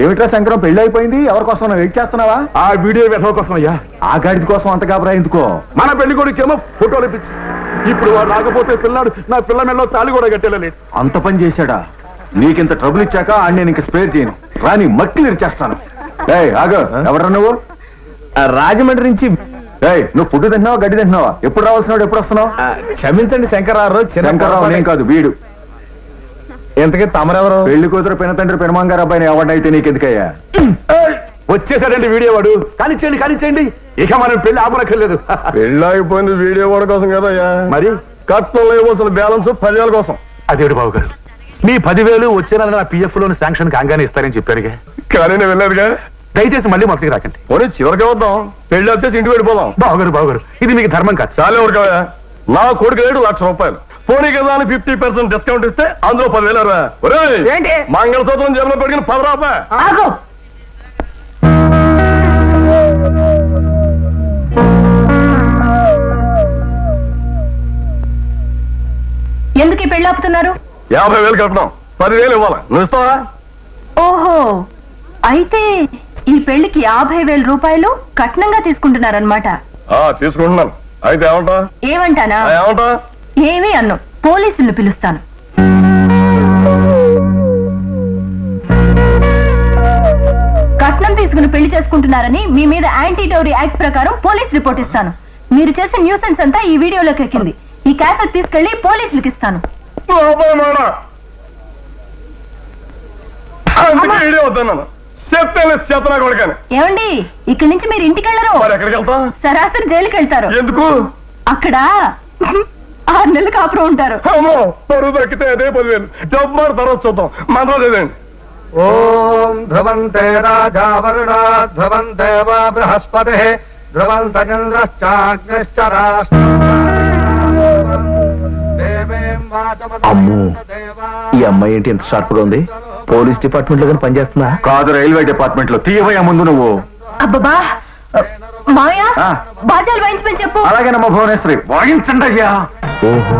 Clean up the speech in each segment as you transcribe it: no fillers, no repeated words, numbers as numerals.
ఏమిట్రా శంకరం, పెళ్లి అయిపోయింది, ఎవరి కోసం వెయిట్ చేస్తున్నావా? ఆ వీడియో వెధవ కోసం అయ్యా. ఆ గాడిద కోసం అంత కాబరా ఎందుకో? మన పెళ్లి కొడుకేమో ఫోటోలు ఇప్పించి, ఇప్పుడు వాడు రాకపోతే పిల్లాడు నా పిల్ల మెల్లో తాళి కూడా కట్టేలేదు. అంత పని చేశాడా? నీకింత ట్రబుల్ ఇచ్చాక ఆ నేను ఇంక స్పేర్ చేయను, రాని మట్టి నిరిచేస్తాను. ఆగో, ఎవడరా నువ్వు? రాజమండ్రి నుంచి. నువ్వు ఫుడ్ తింటున్నావా, గడ్డి తింటున్నావా? ఎప్పుడు రావాల్సినాడు, ఎప్పుడు వస్తున్నావు? క్షమించండి శంకర్రావు. శంకర్రావు నేను కాదు, వీడు. ఎంతకీ తమరెవరు? పెళ్లి కూతురు పిన తండ్రి పెనమంగారు అబ్బాయిని ఎవడైతే నీకెందుకయ్యా? వచ్చేసాడండి వీడియో వాడు. కానిచ్చేయండి. ఇక మనం పెళ్లి ఆపనక్కర్లేదు. పెళ్లి ఆగిపోయింది వీడియో వాడు కోసం కదయ్యా. మరి కట్నంలో ఇవ్వాల్సిన బ్యాలెన్స్ 10,000 కోసం. అదేడు బాబు గారు, మీ 10,000 వచ్చే నెల నా పిఎఫ్ లోని శాంక్షన్ కాగానే ఇస్తారని చెప్పారుగా. కానీ నేను వెళ్ళారుగా. దయచేసి మళ్ళీ మొదటికి రాకండి. పోనీ చివరికి వద్దాం, పెళ్లి వచ్చేసి ఇంటికి వెళ్ళిపోదాం. బావగారు ఇది మీకు ధర్మం కాదు. చాలా ఎవరు నా కొడుకు రేటు ₹1,00,000. పోనీ కదా 50% డిస్కౌంట్ ఇస్తే అందులో 10,000. మంగళసూత్రం జేబులో పెట్టుకుని ₹10. ఎందుకు ఈ పెళ్లి ఆపుతున్నారు? 50,000 కట్టడం, 10,000 ఇవ్వాలి. నువ్వు ఇస్తావా? ఓహో, అయితే ఈ పెళ్లికి 50,000 రూపాయలు కట్నంగా తీసుకుంటున్నారనమాట. తీసుకుంటున్నాను. అయితే ఏమంటా? ఏమంటానా? ఏమంటా? ఏమీ అన్ను, పోలీసుల్ని పిలుస్తాను. కట్నం తీసుకుని పెళ్లి చేసుకుంటున్నారని మీ మీద యాంటీ డౌరీ యాక్ట్ ప్రకారం పోలీస్ రిపోర్ట్ ఇస్తాను. మీరు చేసే న్యూసెన్స్ అంతా ఈ వీడియోలోకి ఎక్కింది. ఈ క్యాసెట్ తీసుకెళ్లి పోలీసులకు ఇస్తాను. ఏమండి, ఇక్కడి నుంచి మీరు ఇంటికి వెళ్ళరు, సరాసరి జైలుకి వెళ్తారు. ఎందుకు? అక్కడ 6 నెలలు కాపురం ఉంటారు. పరువు దక్కితే అదే 10,000. డబ్బు మాట తర్వాత చూద్దాం. మంత్రం చదివండి. ఓం ధ్రువంతే రాజా వరుణ ధ్రువంతే వా బృహస్పతి ధ్రువంత చంద్రశ్చాగ్నిశ్చ అమ్మో, ఈ అమ్మాయి ఏంటి ఎంత షార్ప్ గా ఉంది? పోలీస్ డిపార్ట్మెంట్ లో కానీ పనిచేస్తుందా? కాదు, రైల్వే డిపార్ట్మెంట్ లో. తీయవయ్యా ముందు నువ్వు. అబ్బా మాయా, బాజాలు వాయించమని చెప్పు. అలాగేనమ్మా భువనేశ్వరి, వాయించండి అయ్యా. ఓహో,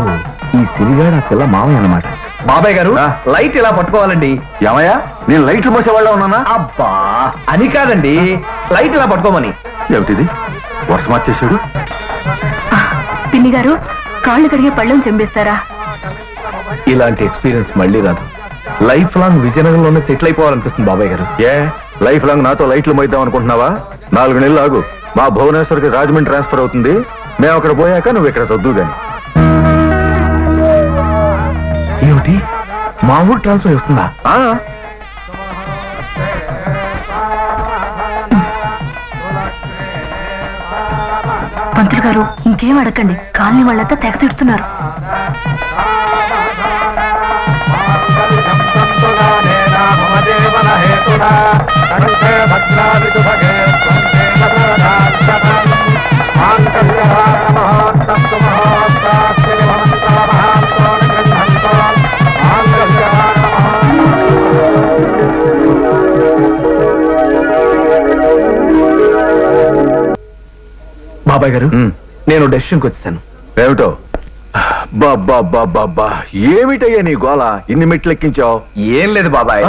ఈ సిరిగాడు ఆ పిల్ల మామయ్య అన్నమాట. బాబాయ్ గారు, లైట్ ఇలా పట్టుకోవాలండి. ఏమయ్యా, నేను లైట్లు మోసేవాళ్ళ ఉన్నానా? అబ్బా అని కాదండి, లైట్ ఇలా పట్టుకోమని. ఏమిటిది, వర్షం వచ్చేసాడు? పిన్ని గారు, కాళ్ళు కడిగే పళ్ళని చెంబేస్తారా? ఇలాంటి ఎక్స్పీరియన్స్ మళ్ళీ రాదు. లైఫ్ లాంగ్ విజయనగరంలోనే సెటిల్ అయిపోవాలనిపిస్తుంది బాబాయ్ గారు. లైఫ్ లాంగ్ నాతో లైట్లు మోయిద్దాం అనుకుంటున్నావా? 4 నెలలు ఆగు, మా భువనేశ్వర్కి రాజమండ్రి ట్రాన్స్ఫర్ అవుతుంది. మేము అక్కడ పోయాక నువ్వు ఇక్కడ చదువు గాని. ఏమిటి, మా ఊరు ట్రాన్స్ఫర్ వస్తుందా? పంతులు గారు, ఇంకేం అడగండి, కాలనీ వాళ్ళంతా తెగ తిడుతున్నారు. బాబాయ్ గారు, నేను డెసిషన్కి వచ్చేసాను. ఏమిటో? బాబా, ఏమిటయ్యా నీ గోళ? ఇన్ని మెట్లు ఎక్కించావు? ఏం లేదు బాబాయ్.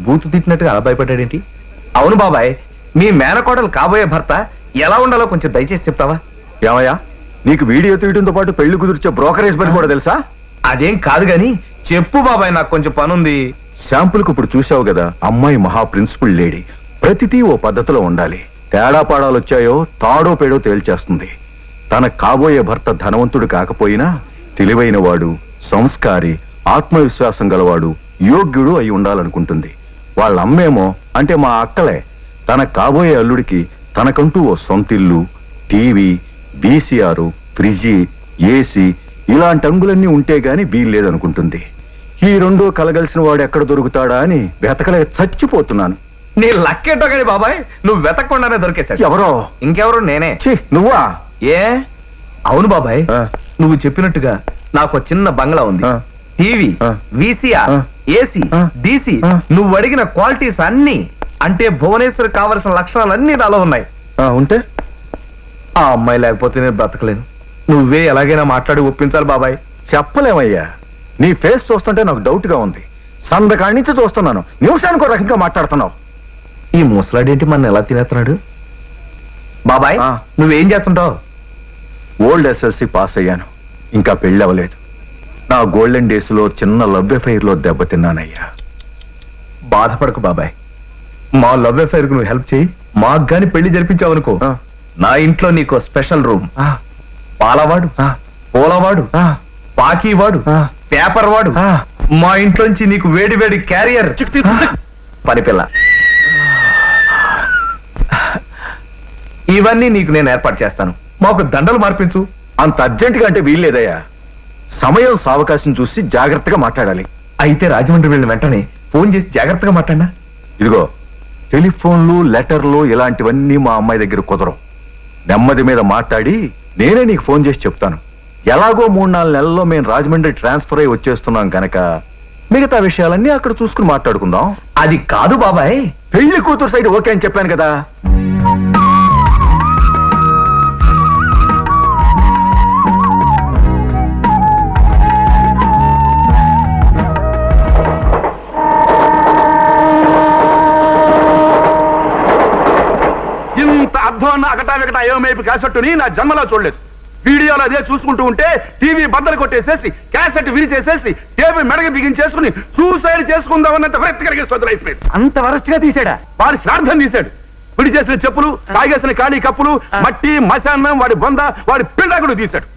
బూతు తిట్టినట్టుగా అలా భయపడ్డాడేంటి? అవును బాబాయ్, మీ మేనకోడలు కాబోయే భర్త ఎలా ఉండాలో కొంచెం దయచేసి చెప్తావా? ఏమయ్యా, నీకు వీడియో తీయడంతో పాటు పెళ్లి కుదిర్చే బ్రోకరేజ్ పని కూడా తెలుసా? అదేం కాదు గాని చెప్పు బాబాయ్, నాకు కొంచెం పనుంది. శాంపుల్కి ఇప్పుడు చూసావు కదా, అమ్మాయి మహా ప్రిన్సిపల్ లేడీ. ప్రతిదీ ఓ పద్ధతిలో ఉండాలి. తేడా పాడాలు వచ్చాయో తాడో పేడో తేల్చేస్తుంది. తన కాబోయే భర్త ధనవంతుడు కాకపోయినా తెలివైన వాడు, సంస్కారి, ఆత్మవిశ్వాసం గలవాడు, యోగ్యుడు అయి ఉండాలనుకుంటుంది. వాళ్ళ అమ్మేమో, అంటే మా అక్కలే, తన కాబోయే అల్లుడికి తనకంటూ ఓ సొంతిల్లు, టీవీ, VCR, ఫ్రిడ్జి, ఏసీ ఇలాంటి అంగులన్నీ ఉంటే గాని వీల్లేదనుకుంటుంది. ఈ రెండో కలగలిసిన వాడు ఎక్కడ దొరుకుతాడా అని వెతకలేక చచ్చిపోతున్నాను. నీ లక్కేటో కానీ బాబాయ్, నువ్వు వెతకుండానే దొరికేశాడు. ఎవరో? ఇంకెవరు, నేనే. నువ్వా? ఏ అవును బాబాయ్, నువ్వు చెప్పినట్టుగా నాకు చిన్న బంగ్లా ఉంది. టీవీ, VCR, ఏసీ, DC, నువ్వు అడిగిన క్వాలిటీస్ అన్ని, అంటే భువనేశ్వర్ కావలసిన లక్షణాలన్నీ నాలో ఉన్నాయి. ఉంటే ఆ అమ్మాయి లేకపోతే నేను బ్రతకలేను. నువ్వే ఎలాగైనా మాట్లాడి ఒప్పించాలి బాబాయ్. చెప్పలేమయ్యా, నీ ఫేస్ చూస్తుంటే నాకు డౌట్ గా ఉంది. సందకాడి నుంచి చూస్తున్నాను, నిమిషానికి ఒక రకంగా మాట్లాడుతున్నావు. ఈ ముసలాడేంటి మన ఎలా తినేస్తున్నాడు? బాబాయ్ ఆ. నువ్వేం చేస్తుంటావు? ఓల్డ్ ఎస్ఎల్సి పాస్ అయ్యాను, ఇంకా పెళ్లి అవ్వలేదు. నా గోల్డెన్ డేస్ లో చిన్న లవ్ అఫైర్ లో దెబ్బతిన్నానయ్యా. బాధపడకు బాబాయ్, మా లవ్ అఫైర్ కు నువ్వు హెల్ప్ చేయి. మాకు గాని పెళ్లి జరిపించావనుకో, ఆ. నా ఇంట్లో నీకు స్పెషల్ రూమ్. ఆ, పాలవాడు, ఆ, పూలవాడు, ఆ, పాకీవాడు, ఆ. పేపర్ వాడు, ఆ. మా ఇంట్లోంచి నీకు వేడి వేడి క్యారియర్ పనిపిల్ల, ఇవన్నీ నీకు నేను ఏర్పాటు చేస్తాను. మాకు దండలు మార్పించు. అంత అర్జెంటుగా అంటే వీల్లేదయ్యా. సమయం సావకాశం చూసి జాగ్రత్తగా మాట్లాడాలి. అయితే రాజమండ్రి వెళ్ళిన వెంటనే ఫోన్ చేసి జాగ్రత్తగా మాట్లాడినా. ఇదిగో టెలిఫోన్లు, లెటర్లు ఇలాంటివన్నీ మా అమ్మాయి దగ్గర కుదరవు. నెమ్మది మీద మాట్లాడి నేనే నీకు ఫోన్ చేసి చెప్తాను. ఎలాగో 3-4 నెలల్లో మేము రాజమండ్రి ట్రాన్స్ఫర్ అయి వచ్చేస్తున్నాం కనుక మిగతా విషయాలన్నీ అక్కడ చూసుకుని మాట్లాడుకుందాం. అది కాదు బాబాయ్, పెళ్లి కూతురు సైడ్ ఓకే అని చెప్పాను కదా. ఇంత అధ్వాన్న అకటా వికటా ఏమైపు క్యాసెట్టుని నా జన్మలో చూడలేదు. వీడియోలో అదే చూసుకుంటూ ఉంటే టీవీ బద్దలు కొట్టేసేసి క్యాసెట్ విరిచేసేసి టేబుల్ మెడకి బిగించేసుకుని సూసైడ్ చేసుకుందామన్నంత ప్రయత్నం కలిగిస్తుంది లైఫ్ మీద. అంత వరస్ట్ గా తీసాడా? వాడి శ్రాద్ధం తీశాడు. విడి చేసిన చెప్పులు, తాగేసిన ఖాళీ కప్పులు, మట్టి మశాన్నం, వాడి బొంద, వాడి పిల్లకుడు తీశాడు.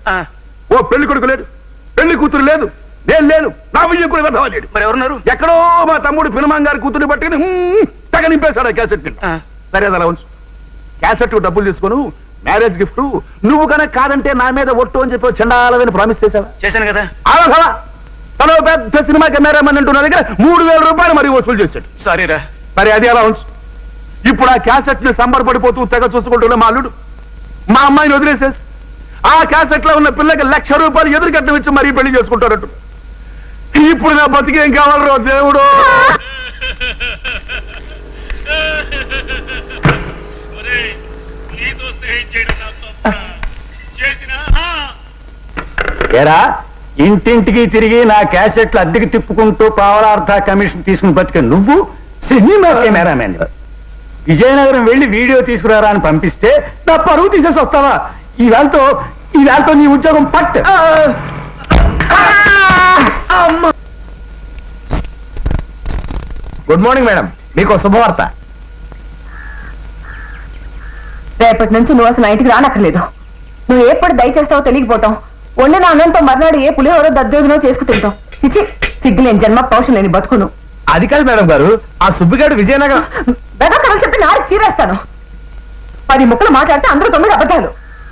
ఓ పెళ్లి కొడుకు లేడు, పెళ్లి కూతురు లేదు, నేను లేను, నా బియ్యం కూడా వెధవ లేడు. మరి ఎవరున్నారు? ఎక్కడో మా తమ్ముడు పినమాన్ గారి కూతురుని పట్టుకుని తెగ నింపేశాడు ఆ క్యాసెట్. సరే అది అలా ఉంచు. క్యాసెట్ డబ్బులు తీసుకుని మ్యారేజ్ గిఫ్ట్ నువ్వు కనుక కాదంటే నా మీద ఒట్టు అని చెప్పి చండాలని ప్రామిస్ చేశావా? చేశాను కదా. తను పెద్ద సినిమా కెమెరామెన్ అంటూ నా దగ్గర 3000 రూపాయలు మరి వసూలు చేశాడు. సరేరా, సరే అది అలా ఉంచు. ఇప్పుడు ఆ క్యాసెట్ ని సంబరపడిపోతూ తెగ చూసుకుంటున్న మా అల్లుడు మా అమ్మాయిని వదిలేసేసి ఆ క్యాసెట్ లో ఉన్న పిల్లకి 1,00,000 రూపాయలు ఎదురు కట్టం ఇచ్చి మరీ పెళ్లి చేసుకుంటారట. ఇప్పుడు నా బతికేం కావాలరో దేవుడు. ఏరా, ఇంటింటికి తిరిగి నా క్యాసెట్లు అద్దెకి తిప్పుకుంటూ పావలార్థ కమిషన్ తీసుకుని బతికే నువ్వు సినిమా కెమెరామెన్ విజయనగరం వెళ్ళి వీడియో తీసుకురారా అని పంపిస్తే నా పరువు తీసేసి వస్తావా? ఈవేళతో నీ ఉద్యోగం పట్టు. గుడ్ మార్నింగ్ మేడం, మీకు శుభవార్త. రేపటి నుంచి నువ్వు అసలు ఇంటికి రానక్కర్లేదు. నువ్వు ఎప్పుడు దయచేస్తావో తెలియకపోవటం, వండిన అన్నంతో మర్నాడు ఏ పులిహోరో దద్దోజనో చేసుకు తింటాం. చిచి, సిగ్గులేని జన్మ పౌషం లేని బతుకును. అది కాదు మేడం గారు, ఆ సుబ్బిగాడు విజయనగరం బెదకలు చెప్పి నాడికి తీరేస్తాను. 10 ముక్కలు మాట్లాడితే అందరూ 9 అబద్ధాలు.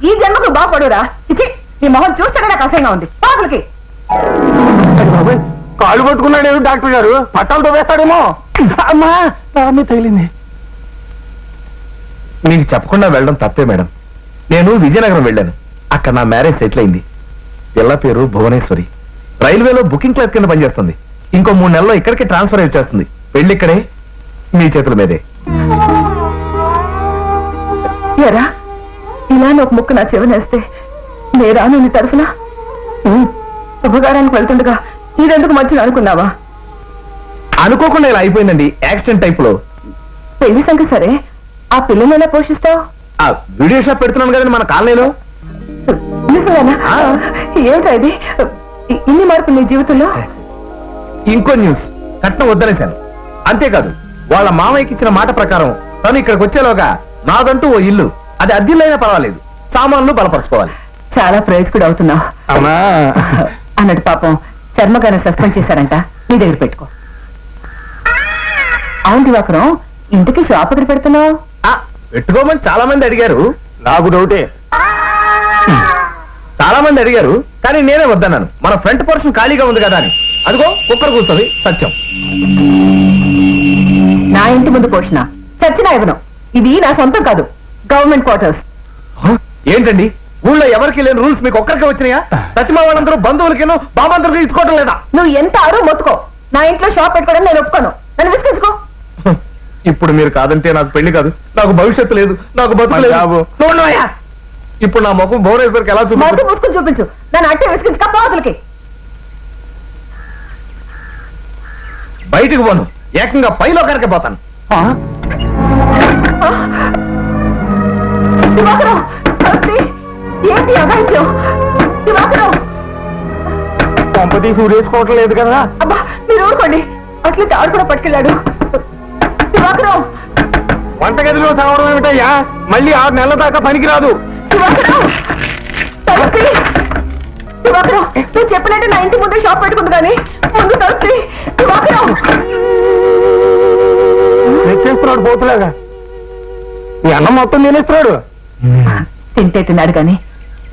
ఈ జన్మకు బాగుపడురా. చిచి, నీ మొహం చూస్తేనే నాకు అసహ్యంగా ఉంది. పాకులకి కాళ్ళు పట్టుకున్నాడేమో డాక్టర్ గారు, పట్టాలతో వేస్తాడేమో. అమ్మా, తగిలింది. మీకు చెప్పకుండా వెళ్ళడం తప్పే మేడం. నేను విజయనగరం వెళ్ళాను, అక్కడ నా మ్యారేజ్ సెటిల్ అయింది. పిల్ల పేరు భువనేశ్వరి, రైల్వేలో బుకింగ్ క్లర్క్ కింద పనిచేస్తుంది. ఇంకో 3 నెలల్లో ఇక్కడికి ట్రాన్స్ఫర్ వచ్చేస్తుంది. పెళ్లి ఇక్కడే, మీ చేతుల మీదే. ఎరా, ఇలా ఒక ముక్క నా చెవినేస్తే నేరా నీ తరఫున శుభకారానికి వెళ్తుండగా ఇదెందుకు మంచిది అనుకున్నావా? అనుకోకుండా ఇలా అయిపోయిందండి, యాక్సిడెంట్ టైప్ లో. పెళ్లి సంగతి సరే, ఆ పిల్లని ఎలా పోషిస్తావు? ఆ వీడియో షాప్ పెడుతున్నాను కదండి మన కాలనీలో. నిజమేనా? ఏమిటా ఇది, ఇన్ని మార్పులు నీ జీవితంలో? ఇంకో న్యూస్, కట్నం వద్దనేశాను. అంతేకాదు, వాళ్ళ మామయ్యకి ఇచ్చిన మాట ప్రకారం తను ఇక్కడికి వచ్చేలోగా నాదంటూ ఓ ఇల్లు, అది అద్దెలైనా పర్వాలేదు, సామాన్లు బలపరుచుకోవాలి. చాలా ప్రయోజకుడు అవుతున్నావు. అన్నట్టు పాపం శర్మ గారిని సస్పెండ్ చేశారంట, నీ దగ్గర పెట్టుకో. అవును దివాకరం, ఇంటికి షాప్ ఎక్కడ పెడుతున్నావు? పెట్టుకోమని చాలా మంది అడిగారు. నాకు డౌటే. చాలా మంది అడిగారు, కానీ నేనే వద్దన్నాను. మన ఫ్రంట్ పోర్షన్ ఖాళీగా ఉంది కదా అని. అదిగో కుక్కర్ కూర్చొని సత్యం. నా ఇంటి ముందు పోషణ చచ్చిన ఇవ్వను. ఇది నా సొంతం కాదు, గవర్నమెంట్ క్వార్టర్స్. ఏంటండి, ఊళ్ళో ఎవరికి లేని రూల్స్ మీకు ఒక్కరికే వచ్చినాయా? సత్యమా వాళ్ళందరూ బంధువులకేనో బాబందరికీ ఇచ్చుకోవడం లేదా? నువ్వు ఎంత అరువు మొత్తుకో, నా ఇంట్లో షాప్ పెట్టుకోవడం నేను ఒప్పుకోను. నన్ను విసిగించుకో. ఇప్పుడు మీరు కాదంటే నాకు పెళ్లి కాదు, నాకు భవిష్యత్తు లేదు, నాకు బతుకు లేదు. ఇప్పుడు నా ముఖం భువనేశ్వర్కి ఎలా మధ్య చూపించు? ముసుకుని చూపించు, నన్ను అట్టే విసిగించుక పోతులకి. బయటికి పోను, ఏకంగా పైలో కనుక పోతాను. ఏంటి అభాయిత్యం? పంపతి సూరేసుకోవటం లేదు కదా. అబ్బా మీరు ఊరుకోండి, అట్లే తాడు కూడా పట్టుకెళ్ళాడు. దివాకరం, వంటగదిలో చావడం ఏమిటయ్యా? మళ్ళీ 6 నెలల దాకా పనికిరాదు. దివాకరం, నువ్వు చెప్పినట్టు నా ఇంటి ముందే షాప్ పెట్టుకుంది కానీ ముందు తలుపు. దివాకరం తెచ్చేస్తున్నాడు పోతులాగా. ఈ అన్నం మొత్తం తినేస్తున్నాడు. తింటే తిన్నాడు కానీ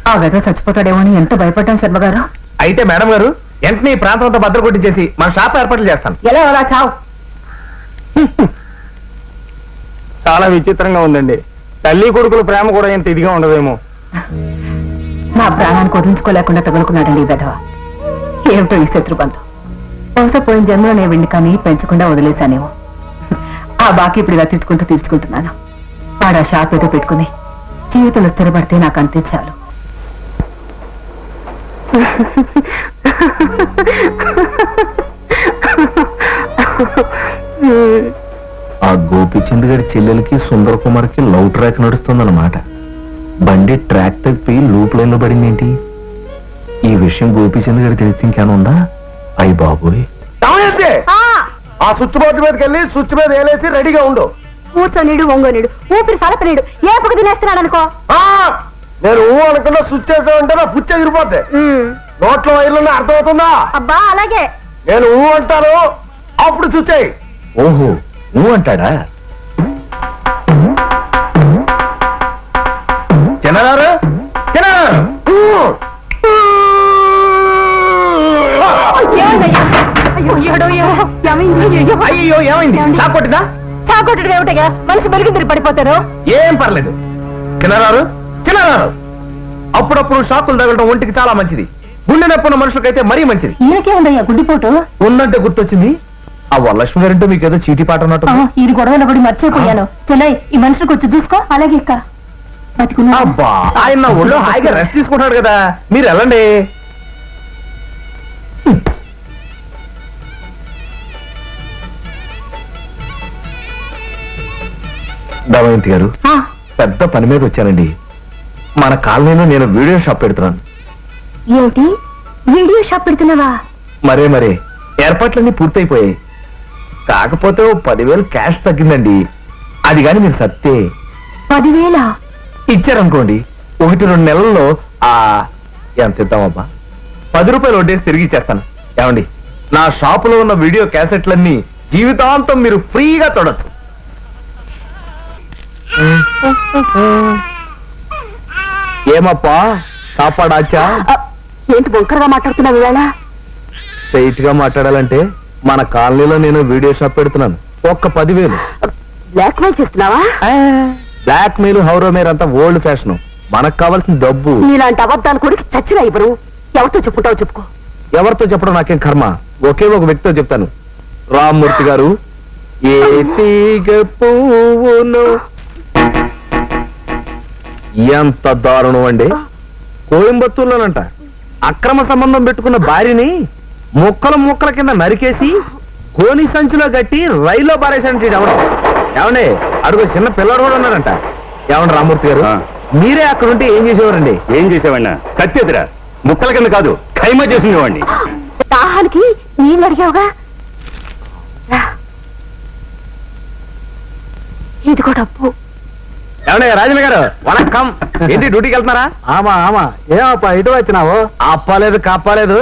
ఆ వెధ చచ్చిపోతాడేమో అని ఎంత భయపడ్డాం శర్మ గారు. అయితే మేడం గారు వెంటనే ఈ ప్రాంతం అంతా భద్ర కొట్టించేసి మన షాప్ ఏర్పాట్లు చేస్తాను. ఎలా అలా చావు. చాలా విచిత్రంగా ఉందండి. తల్లి కొడుకుల ప్రేమ కూడా ఎంత ఇదిగా ఉండదేమో. నా ప్రాణానికి వదిలించుకోలేకుండా తగులుకున్నాడండి ఈ వెధవ. ఏమిటో ఈ శత్రుబంధం. బహుశా పోయిన జన్మలో నేను వెండి కానీ పెంచకుండా వదిలేశానేమో. ఆ బాకీ ఇప్పుడు ఇలా తిట్టుకుంటూ తీర్చుకుంటున్నాను. వాడు ఆ షాప్ ఏదో పెట్టుకుని జీవితంలో స్థిరపడితే నాకు అంతే చాలు. ఆ గోపిచంద్ గారి చెల్లెలకి సుందర కుమార్కి లవ్ ట్రాక్ నడుస్తుందన్నమాట. బండి ట్రాక్ తప్పి లూప్ లైన్ లో పడింది ఏంటి? ఈ విషయం గోపిచంద్ గారి తెలిసి ఇంకేనా ఉందా? అయ్యి బాబోయ్. ఆ స్విచ్ బోర్డు మీదకి వెళ్ళి స్విచ్ మీద వేలేసి రెడీగా ఉండు. కూర్చొనిడు ఒంగోనిడు ఊపిరి సలపనీడు ఏ పొగ తినేస్తున్నాడు అనుకో. నేను అనుకున్నా స్విచ్ చేసామంటే నా పుచ్చ ఎగిరిపోతే నోట్లో వైర్లు అర్థమవుతుందా? అబ్బా అలాగే. నేను అంటాను అప్పుడు స్విచ్ అయ్యి. ఓహో నువ్వు అంటాడా? చిన్నగారు అయ్యో ఏమైంది? చాకొట్టిదా? చాకొట్టడం ఏమిటగా? మనిషి మెరుగుదిరి పడిపోతారు. ఏం పర్లేదు. చిన్నగారు చిన్నగారు అప్పుడప్పుడు షాకులు తగలడం ఒంటికి చాలా మంచిది. గుండె నొప్పున్న మనుషులకైతే మరీ మంచిది. ఈయనకే ఉందయ్యా గుడ్డిపోటు. ఉన్నట్టే గుర్తొచ్చింది. ఆ వరలక్ష్మి గారింటో మీకేదో చీటీ పాట ఉన్నట్టు. ఈ గొడవలో కూడా మర్చిపోయాను. చెల్లై ఈ మనుషులకు వచ్చి చూసుకో. అలాగే ఇక్క బతికున్నా. అబ్బా ఆయన నా ఒళ్ళో హాయిగా రెస్ట్ తీసుకుంటాడు కదా, మీరు వెళ్ళండి. దమయంతి గారు పెద్ద పని మీద వచ్చానండి. మన కాలనీలో నేను వీడియో షాప్ పెడుతున్నాను. ఏమిటి వీడియో షాప్ పెడుతున్నావా? మరే ఏర్పాట్లన్నీ పూర్తయిపోయాయి. కాకపోతే 10,000 క్యాష్ తగ్గిందండి. అది కాని మీరు సత్తే 10,000 ఇచ్చారనుకోండి, 1-2 నెలల్లో ఎంత ఇద్దామబ్బా, 10 రూపాయలు వడ్డేసి తిరిగి ఇచ్చేస్తాను. ఏమండి, నా షాపులో ఉన్న వీడియో క్యాసెట్లన్నీ జీవితాంతం మీరు ఫ్రీగా చూడొచ్చు. ఏమప్పా సాపాడాచా? ఏంటి బొంకరగా మాట్లాడుతున్నావు ఇవాళ? స్ట్రైట్ గా మాట్లాడాలంటే మన కాలనీలో నేను వీడియో షాప్ పెడుతున్నాను. ఒక్క 10,000. బ్లాక్ మెయిల్ చేస్తున్నావా? బ్లాక్ మెయిల్ హౌరో మేర్ అంతా ఓల్డ్ ఫ్యాషన్. మనకు కావాల్సిన డబ్బు. నీలాంటి అబద్ధాలు కూడా చచ్చినా ఇవ్వరు. ఎవరితో చెప్పుకుంటావు చెప్పుకో. ఎవరితో చెప్పడం నాకేం కర్మ. ఒకే ఒక వ్యక్తితో చెప్తాను. రామ్మూర్తి గారు, ఏ తీగ పువ్వును. ఎంత దారుణం అండి. కోయంబత్తూరులోనంట అక్రమ సంబంధం పెట్టుకున్న భార్యని ముక్కల కింద నరికేసి గోని సంచిలో కట్టి రైల్లో పారేసానంటే ఏమండి, అడుగు చిన్న పిల్లడు కూడా ఉన్నారంట. ఏమండి రామ్మూర్తి గారు, మీరే అక్కడుంటే ఏం చేసేవారండి? ఏం చేసేవాడినా? కత్తెదిరా ముక్కల కింద కాదు ఖైమా చేసినవాడిని. దాహానికి నీళ్ళు అడిగావుగా, ఇదిగో డబ్బు. ఏమండి రాజన్న గారు వనక్కం. ఏంటి డ్యూటీకి వెళ్తున్నారా? ఆమా ఏమప్పా ఇటు వచ్చినావు? అప్పాలేదు కాపాలేదు.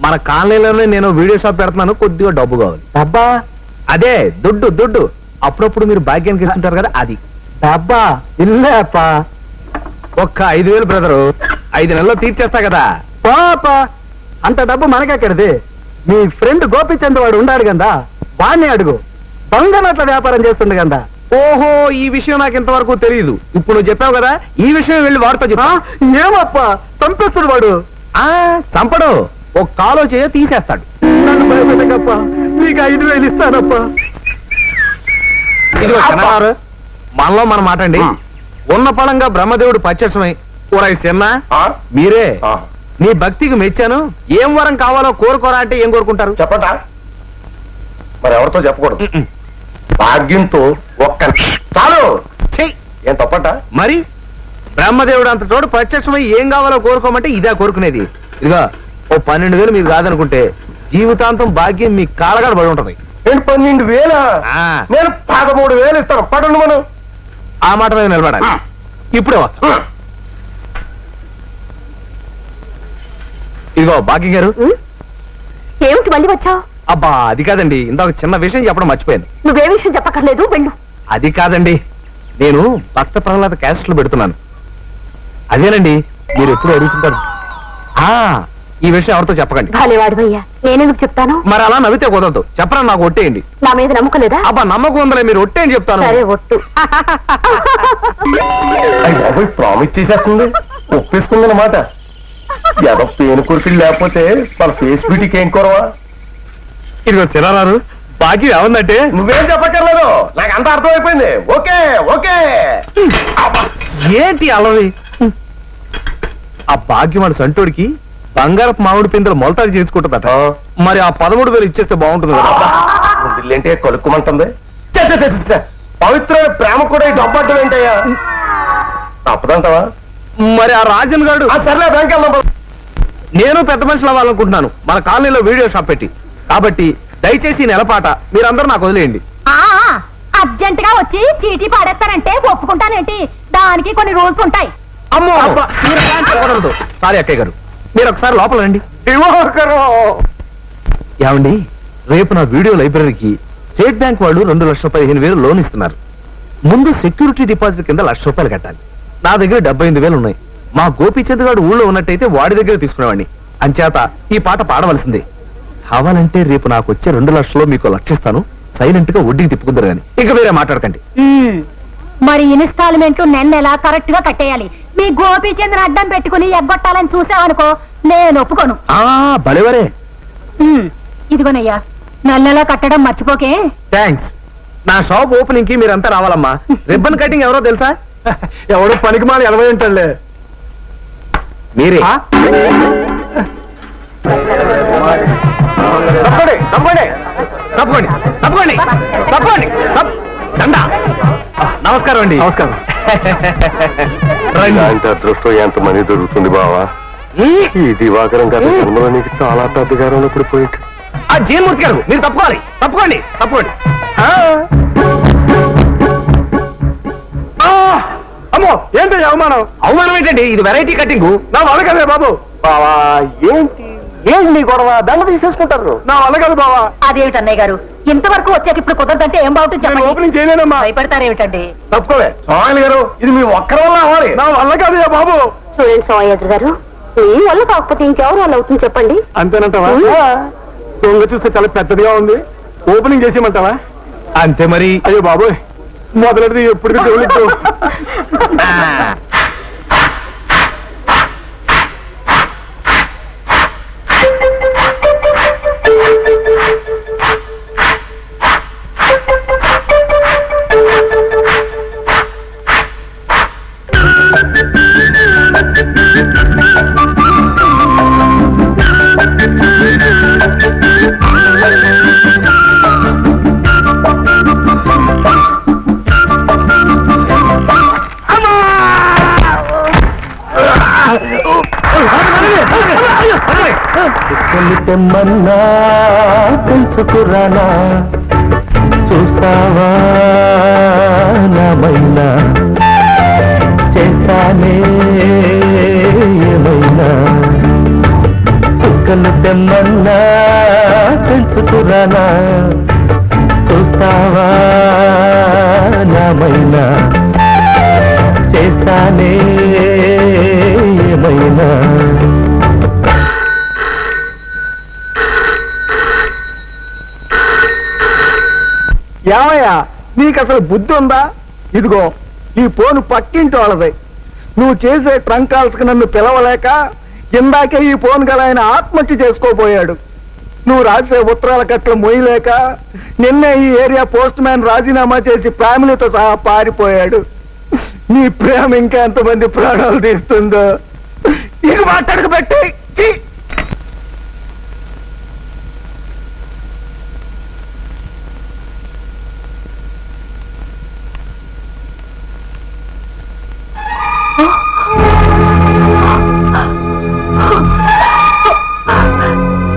మన కాలనీలోనే నేను వీడియో షాప్ పెడుతున్నాను. కొద్దిగా డబ్బు కావాలి. డబ్బా? అదే దుడ్డు. అప్పుడప్పుడు మీరు భాగ్యానికి ఇస్తుంటారు కదా, అది. డబ్బా ఇల్లే అప్ప. ఒక్క 5,000 బ్రదరు, 5 నెలల్లో తీర్చేస్తా కదా. పాప అంత డబ్బు మనకెక్కడిది? మీ ఫ్రెండ్ గోపిచంద్ వాడు ఉన్నాడు కదా, వాడిని అడుగు. బంగాళాట్ల వ్యాపారం చేస్తుండే కదా. ఓహో, ఈ విషయం నాకు ఇంతవరకు తెలియదు. ఇప్పుడు నువ్వు చెప్పావు కదా, ఈ విషయం వెళ్ళి వాడితో చెప్పా. ఏమప్పా చంపేస్తాడు వాడు. చంపడు, ఒక కాలో చేయో తీసేస్తాడు. నన్ను భయపెట్టకప్ప, నీకు 5,000 ఇస్తానప్పా. ఇదిగో చిన్నవారు, మనలో మనం మాటండి. ఉన్న పళంగా బ్రహ్మదేవుడు ప్రత్యక్షమై చిన్న మీరే నీ భక్తికి మెచ్చాను, ఏం వరం కావాలో కోరుకోరా అంటే ఏం కోరుకుంటారు? చెప్పటా? మరి ఎవరితో చెప్పకూడదు. భాగ్యంతో ఒక్క చాలు. ఏం తప్పట? మరి బ్రహ్మదేవుడు అంత చోటు ప్రత్యక్షమై ఏం కావాలో కోరుకోమంటే ఇదే కోరుకునేది. ఇదిగా ఓ 12,000 మీరు కాదనుకుంటే జీవితాంతం భాగ్యం మీ కాలగాడ పడి ఉంటది. నేను 12,000? నేను 13,000 ఇస్తాను. పడండి మనం. ఆ మాట మీద నిలబడాలి. ఇప్పుడే వస్తా. ఇదిగో భాగ్యం గారు. ఏమిటి మళ్ళీ వచ్చావు? అబ్బా అది కాదండి, ఇందాక చిన్న విషయం చెప్పడం మర్చిపోయాను. నువ్వే విషయం చెప్పక్కర్లేదు, వెళ్ళు. అది కాదండి, నేను భక్త ప్రహ్లాద క్యాసెట్లు పెడుతున్నాను. అదేనండి మీరు ఎప్పుడు అడుగుతుంటారు. ఈ విషయం ఎవరితో చెప్పకండి. భాలేవాడివయ్యా, నేనెందుకు చెప్తాను? మరి అలా నవ్వితే కుదరదు. చెప్పరా, నాకు ఒట్టేయండి. నా మీద నమ్మకం లేదా? అబ్బా నమ్మకం ఉందలే, మీరు ఒట్టేయని చెప్తాను. సరే ఒట్టు. బాబోయ్ ప్రామిస్ చేసేస్తుంది, ఒప్పేసుకుంది అన్నమాట. ఏదో పేను కుర్పిలు లేకపోతే మన ఫేస్ బ్యూటీకి ఏం కొరవా? ఇదిగో సిరారారు, భాగ్యం ఏమందంటే నువ్వేం చెప్పక్కర్లేదు, నాకు అంత అర్థమైపోయింది. Okay okay. ఏంటి అలవి? ఆ భాగ్యం వాడు సంటోడికి బంగారపు మామిడి పిందెలు మొలతాడు చేయించుకుంటుందట. మరి ఆ 13,000 ఇచ్చేస్తే బాగుంటుంది కదా. ఇల్లేంటే కలుక్కుమంటుంది. పవిత్రమైన ప్రేమ కూడా ఈ డబ్బడ్డం ఏంటయ్యా? తప్పదంటావా? మరి ఆ రాజన్ గారు సర్లే బ్యాంక్ వెళ్దాం. నేను పెద్ద మనుషులు అవ్వాలనుకుంటున్నాను మన కాలనీలో వీడియో షాప్ పెట్టి. కాబట్టి దయచేసి ఈ నెలపాట మీరందరూ నాకు వదిలేయండి. అర్జెంట్ గా వచ్చి చీటీ పాడేస్తారంటే ఒప్పుకుంటానేంటి? దానికి కొన్ని రూల్స్ ఉంటాయి. అమ్మో మీరు అలా చెప్పకూడదు. సారీ అక్కయ్య గారు, మీరు ఒకసారి లోపల రండి. ఏమండి, రేపు నా వీడియో లైబ్రరీకి స్టేట్ బ్యాంక్ వాళ్ళు 2,15,000 లోన్ ఇస్తున్నారు. ముందు సెక్యూరిటీ డిపాజిట్ కింద ₹1,00,000 కట్టాలి. నా దగ్గర 78,000 ఉన్నాయి. మా గోపీచంద్ గారు ఊళ్ళో ఉన్నట్టయితే వాడి దగ్గర తీసుకునేవాడిని. అంచేత ఈ పాట పాడవలసిందే. కావాలంటే రేపు నాకు వచ్చే 2,00,000 మీకు 1,00,000 ఇస్తాను. సైలెంట్ గా వడ్డీకి తిప్పుకుందరు కానీ ఇంకా వేరే మాట్లాడకండి. మరి ఇన్స్టాల్మెంట్ నెల కరెక్ట్ గా కట్టేయాలి. మీ గోపీచంద్ర అడ్డం పెట్టుకుని ఎగ్గొట్టాలని చూసావనుకో, నేను ఒప్పుకోను. భలేవరే. ఇదిగోనయ్యా, నెల కట్టడం మర్చిపోకే. థ్యాంక్స్. నా షాప్ ఓపెనింగ్ కి మీరంతా రావాలమ్మా. రిబ్బన్ కటింగ్ ఎవరో తెలుసా? ఎవడు పనికి మాలి 80 ఉంటాడులే. మీరే. తప్పండి తప్పండి తప్పండి తప్పండి తప్పండి. దండా. నమస్కారం అండి. నమస్కారం. రండి. అదృష్టం ఎంతమంది దొరుకుతుంది బావా. ఈ దివాకరం గారి జన్మలో నీకు చాలా పెద్దగారంలో పడిపోయింది. ఆ జీన్మూర్తి గారు మీరు తప్పుకోవాలి. తప్పుకోండి తప్పుకోండి. అమ్మో ఏంటి అవమానం? అవమానం ఏంటండి, ఇది వెరైటీ కటింగ్. నా వల్ల కదే బాబు. బావా ఏంటి ఏంటి గొడవ? దండ తీసేసుకుంటారు. నా వల్ల కదా బావా. అదేమిటి అన్నయ్య గారు, ఇంతవరకు వచ్చాక ఇప్పుడు కుదరదంటే ఏం బాగుంటుంది చెప్పండి. ఓపెనింగ్ చేయలేనమ్మా. భయపడతారేమిటండి? తప్పుకోలే సోమయ్య గారు, ఇది మీ ఒక్కరి వల్ల అవ్వాలి. నా వల్ల కదయ్యా బాబు. చూడండి సోమయ్య గారు, మీ వల్ల కాకపోతే ఇంకెవరు వల్ల అవుతుంది చెప్పండి. అంతేనంటావా? దొంగ చూస్తే చాలా పెద్దదిగా ఉంది. ఓపెనింగ్ చేసేయమంటావా? అంతే మరి. అయ్యో బాబు, మొదలెడితే ఎప్పుడు దేవుడు. తెమ్మన్నా తెలుసుకురానా, చూస్తావా నామైనా, చేస్తానే ఏమైనా. చుక్కలు తెమ్మన్నా తెలుసుకురానా, చూస్తావా నామైనా, చేస్తానే ఏమైనా. ఏమయ్యా, నీకు అసలు బుద్ధి ఉందా? ఇదిగో ఈ ఫోన్ పక్కింటి వాళ్ళది. నువ్వు చేసే ట్రంక్ కాల్స్ కి నన్ను పిలవలేక ఇందాకే ఈ ఫోన్ గల ఆయన ఆత్మహత్య చేసుకోబోయాడు. నువ్వు రాసే ఉత్తరాల కట్ల మొయ్యలేక నిన్నే ఈ ఏరియా పోస్ట్ మ్యాన్ రాజీనామా చేసి ఫ్యామిలీతో సహా పారిపోయాడు. నీ ప్రేమ ఇంకా ఎంతమంది ప్రాణాలు తీస్తుందో. ఇక మాట్లాడక పెట్టి.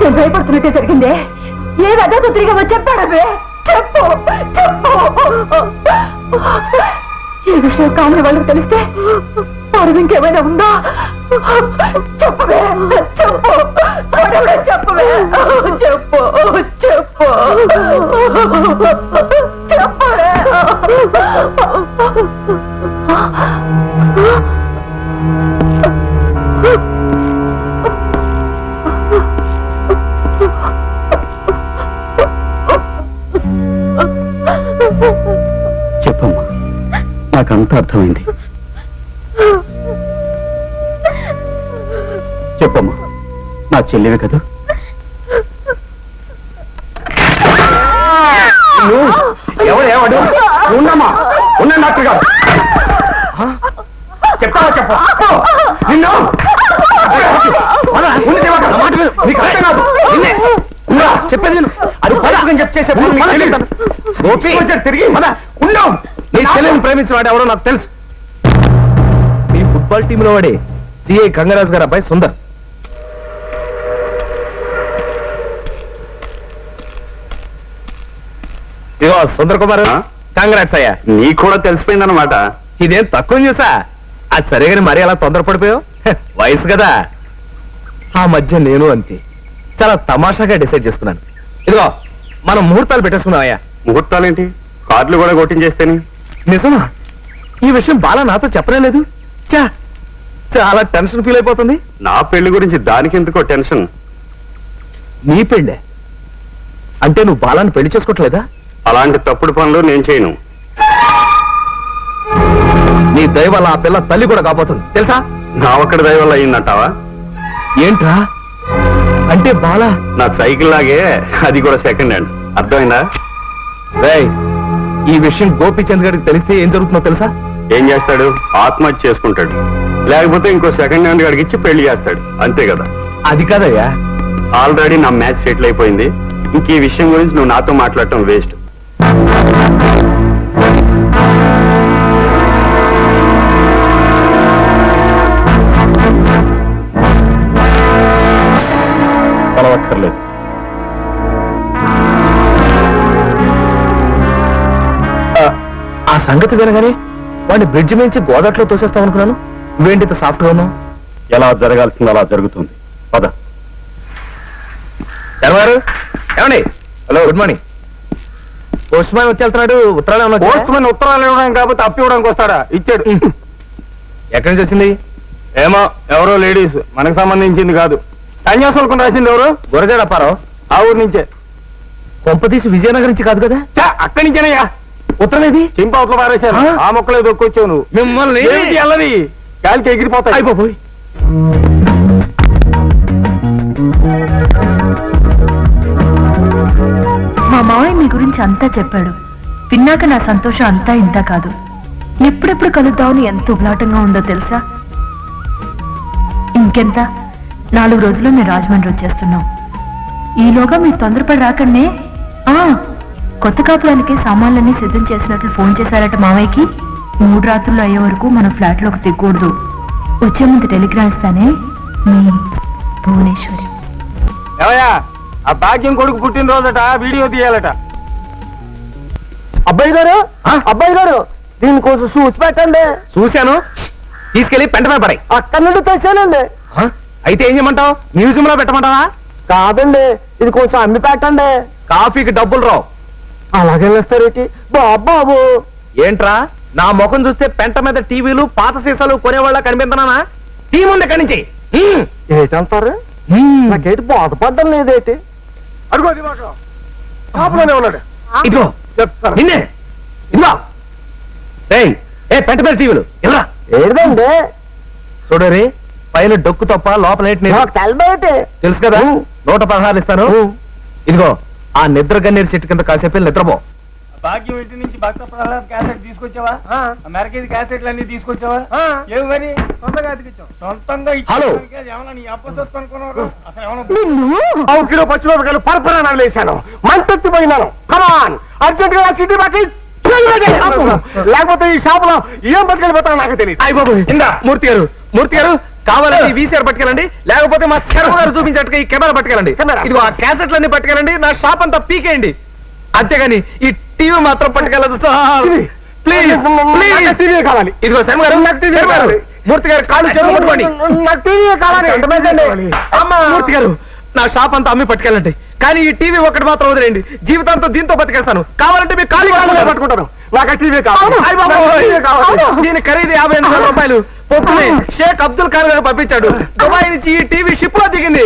నేను భయపడుతున్నట్టే జరిగిందే. ఏ రథతో తిరిగి చెప్పాడవే? చెప్పు చెప్పు. ఈ విషయం కాని వాళ్ళకి తెలిస్తే వారు ఇంకేమైనా ఉందా? చెప్పవే చెప్పు. చెప్పవే చెప్పు చెప్పు చెప్పవే. చెప్పమ్మా, నాకంతా అర్థమైంది. చెప్పమ్మా, నా చెల్లివే కదా? ఎవడు ఉండమ్మా, ఉన్న డాక్టర్ గారు చెప్తావా? చెప్ప నిన్ను చెప్పేది అది పదకం చెప్పేసే తిరిగి ఉన్నాం. నీ చెల్లెని ప్రేమించిన వాడు ఎవరో నాకు తెలుసు. మీ ఫుట్బాల్ టీంలో వాడే సిఐ గంగరాజు గారు అబ్బాయి సుందర్. ఇదిగో సుందర్ కుమార్, కంగ్రాట్స్ అయ్యా. నీకు కూడా తెలిసిపోయిందన్నమాట. ఇదేం తక్కువ చూసా. అది సరిగాని మరీ అలా తొందరపడిపోయావు. వయసు కదా. ఆ మధ్య నేను అంతే చాలా తమాషాగా డిసైడ్ చేసుకున్నాను. ఇదిగో మనం ముహూర్తాలు పెట్టేసుకున్నావయ్యా. ముహూర్తాలేంటి, కార్డులు కూడా కొట్టించేస్తేనే. నిజమా? ఈ విషయం బాలా నాతో చెప్పలేదు. చా, చాలా టెన్షన్ ఫీల్ అయిపోతుంది. నా పెళ్లి గురించి దానికి ఎందుకో టెన్షన్. నీ పెళ్ళే అంటే నువ్వు బాలాన్ని పెళ్లి చేసుకోవట్లేదా? అలాంటి తప్పుడు పనులు నేను చేయను. నీ దయ వల్ల ఆ పిల్ల తల్లి కూడా కాబోతుంది తెలుసా? నా ఒక్కడి దయ వల్ల అయిందంటావా? ఏంట్రా అంటే బాలా నా సైకిల్ లాగే అది కూడా సెకండ్ హ్యాండ్. అర్థమైందా? రేయ్, ఈ విషయం గోపీచంద్ గారికి తెలిస్తే ఏం జరుగుతుందో తెలుసా? ఏం చేస్తాడు? ఆత్మహత్య చేసుకుంటాడు, లేకపోతే ఇంకో సెకండ్ హ్యాండ్ గాడికి ఇచ్చి పెళ్లి చేస్తాడు. అంతే కదా? అది కాదయ్యా. ఆల్రెడీ నా మ్యాచ్ సెటిల్ అయిపోయింది. ఇంక ఈ విషయం గురించి నువ్వు నాతో మాట్లాడటం వేస్ట్. పొలవక్కర్లేదు. ఆ సంగతి వినగానే వాడిని బ్రిడ్జ్ నుంచి గోదాట్లో తోసేస్తాం అనుకున్నాను. నువ్వేంటి సాఫ్ట్ గా ఉన్నావు? ఎలా జరగాల్సింది అలా జరుగుతుంది. పద. శర్వారు ఏమండి? Hello, good morning. Post man వచ్చి వెళ్తున్నాడు. ఉత్తరాలు పోస్ట్ మ్యాన్ ఉత్తరాలు ఇవ్వడానికి కాబట్టి అప్పు ఇవ్వడానికి వస్తాడా? ఇచ్చాడు. ఎక్కడి నుంచి వచ్చింది? ఏమో, ఎవరో లేడీస్, మనకు సంబంధించింది కాదు. కన్యాశుల్కం రాసింది ఎవరు? గురజాడ అప్పారావు. ఆ ఊరు నుంచే. కొంపతీసి విజయనగరం నుంచి కాదు కదా? అక్కడి నుంచేనయ్యా. ఉత్తరం ఏది? చింపవతలు పారేశారు. ఆ మొక్కలే దొక్కొచ్చావు నువ్వు. మిమ్మల్ని అల్లది గాలికి ఎగిరిపోతాయి. అయిపోయి. మా మావయ్య మీ గురించి అంతా చెప్పాడు. విన్నాక నా సంతోషం అంతా ఇంత కాదు. ఎప్పుడెప్పుడు కలుద్దామని ఎంత ఉబలాటంగా ఉందో తెలుసా? ఇంకెంత, 4 రోజుల్లో మేము రాజమండ్రి వచ్చేస్తున్నాం. ఈలోగా మీరు తొందరపడి రాకండి. కొత్త కాపురానికి సామాన్లన్నీ సిద్ధం చేసినట్లు ఫోన్ చేశారట మావయ్యకి. 3 రాత్రులు అయ్యే వరకు మన ఫ్లాట్లోకి దిగకూడదు. వచ్చే ముందు టెలిగ్రామ్ ఇస్తానే. మీ భువనేశ్వరి. ఏవయ్యా, ఆ భాగ్యం కొడుకు పుట్టినరోజట, వీడియో తీయాలట. అబ్బాయి గారు, అబ్బాయి గారు, దీని కోసం చూసి పెట్టండి. చూశాను, తీసుకెళ్లి పెంట మీద పడాయి. అక్కడి నుండి తెచ్చానండి. అయితే ఏం చేయమంటావు? మ్యూజియం లో పెట్టమంటావా? కాదండి, ఇది కొంచెం అమ్మి పెట్టండి. కాఫీకి డబ్బులు రావు. అలాగే వేస్తారేంటి బాబు? ఏంట్రా, నా ముఖం చూస్తే పెంట మీద టీవీలు పాత సీసాలు కొనేవాళ్ళ కనిపిస్తున్నానా? టీ ముందు ఎక్కడి నుంచి ఏంటంటారు? నాకేంటి బాధపడ్డం లేదేంటి? అడుగు షాపులోనే ఉన్నాడు. ఇదిగో నిన్నే, ఇదిగో ఏ పెంట మీద టీవీలు ఇలా ఏదండి? చూడరి, పైన డొక్కు తప్ప లోపల తెలుసు కదా. 116 ఇస్తాను. ఇదిగో ఆ నిద్ర గన్నేరు చెట్టు కింద కాసేపు నిద్రపో. భాగ్యం ఇంటి నుంచి భక్త ప్రహ్లాద్ క్యాసెట్ తీసుకొచ్చావా? అమెరికా క్యాసెట్లు అన్ని తీసుకొచ్చావా? ఏమి మరి సొంతంగా అతికిచ్చావు? సొంతంగా హలో, ఏమన్నా నీ అప్పసొత్తు అనుకున్నావు? అసలు ఏమన్నా 1 కిలో పచ్చిమిరపకాయలు పరపరా వేశాను, మంటెత్తిపోయినాను. కమాన్, అర్జెంట్ గా సిటీ బాకి లేకపోతే ఈ షాప్ లో ఏం పట్టుకెళ్ళిపోతానో నాకు తెలియదు. అయ్య బాబు, ఇందా మూర్తి గారు, మూర్తి గారు కావాలంటే వీసీఆర్ పట్టుకెళ్ళండి, లేకపోతే మా శర్మ గారు చూపించట్టుగా ఈ కెమెరా పట్టుకెళ్ళండి. ఇదిగో ఆ క్యాసెట్లన్నీ పట్టుకెళ్ళండి, నా షాప్ అంతా పీకేయండి. అంతేగాని ఈ టీవీ మాత్రం పట్టుకెళ్ళదు సార్. ప్లీజ్ ప్లీజ్ కావాలి. ఇదిగో శర్మ గారు, మూర్తి గారు కాళ్ళు చెరువు పట్టుకోండి. మూర్తి గారు నా షాప్ అంతా అమ్మి పట్టుకెళ్ళండి, కానీ ఈ టీవీ ఒకటి మాత్రం వదిలేండి. జీవితాంతం దీంతో బతికేస్తాను. కావాలంటే మీకు కాళ్ళు పట్టుకుంటాను. నాకు టీవీ కావాలి. దీని ఖరీదు 58,000 రూపాయలు. పొద్దునే షేక్ అబ్దుల్ ఖాన్ గారు పంపించాడు. దుబాయ్ నుంచి ఈ టీవీ షిప్ లో దిగింది.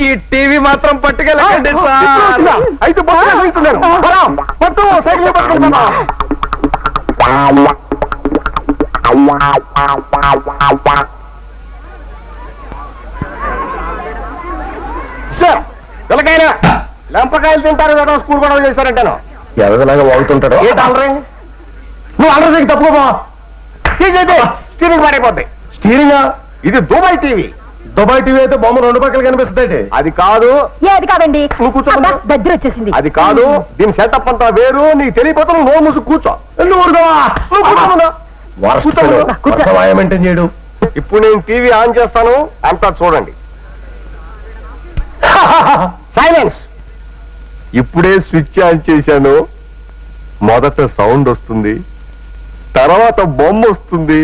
ఈ టీవీ మాత్రం పట్టుకెళ్ళండి సార్. అయితే సార్ పిల్లకాయన లంపకాయలు తింటారు కదా, స్కూల్ గొడవ చేశారంటాను. ఎవరిలాగా వాగుతుంటాడు. నువ్వు అలర్ తప్పుకో. స్టీరింగ్ మారైపోతాయి. స్టీరింగ్ ఇది దుబాయ్ టీవీ. దుబాయ్ టీవీ అయితే బొమ్మ 2 పక్కలు కనిపిస్తుంది. అది కాదు. ఏది కాదండి, నువ్వు కూర్చోకుండా దగ్గర వచ్చేసింది. అది కాదు. దీని సెటప్ అంతా వేరు. నీకు తెలియపోతాను. నోరు మూసు కూర్చో. మెయింటైన్ చేయడు. ఇప్పుడు నేను టీవీ ఆన్ చేస్తాను, అంతా చూడండి. సైలెన్స్. ఇప్పుడే స్విచ్ ఆన్ చేశాను. మొదట సౌండ్ వస్తుంది, తర్వాత బొమ్మ వస్తుంది.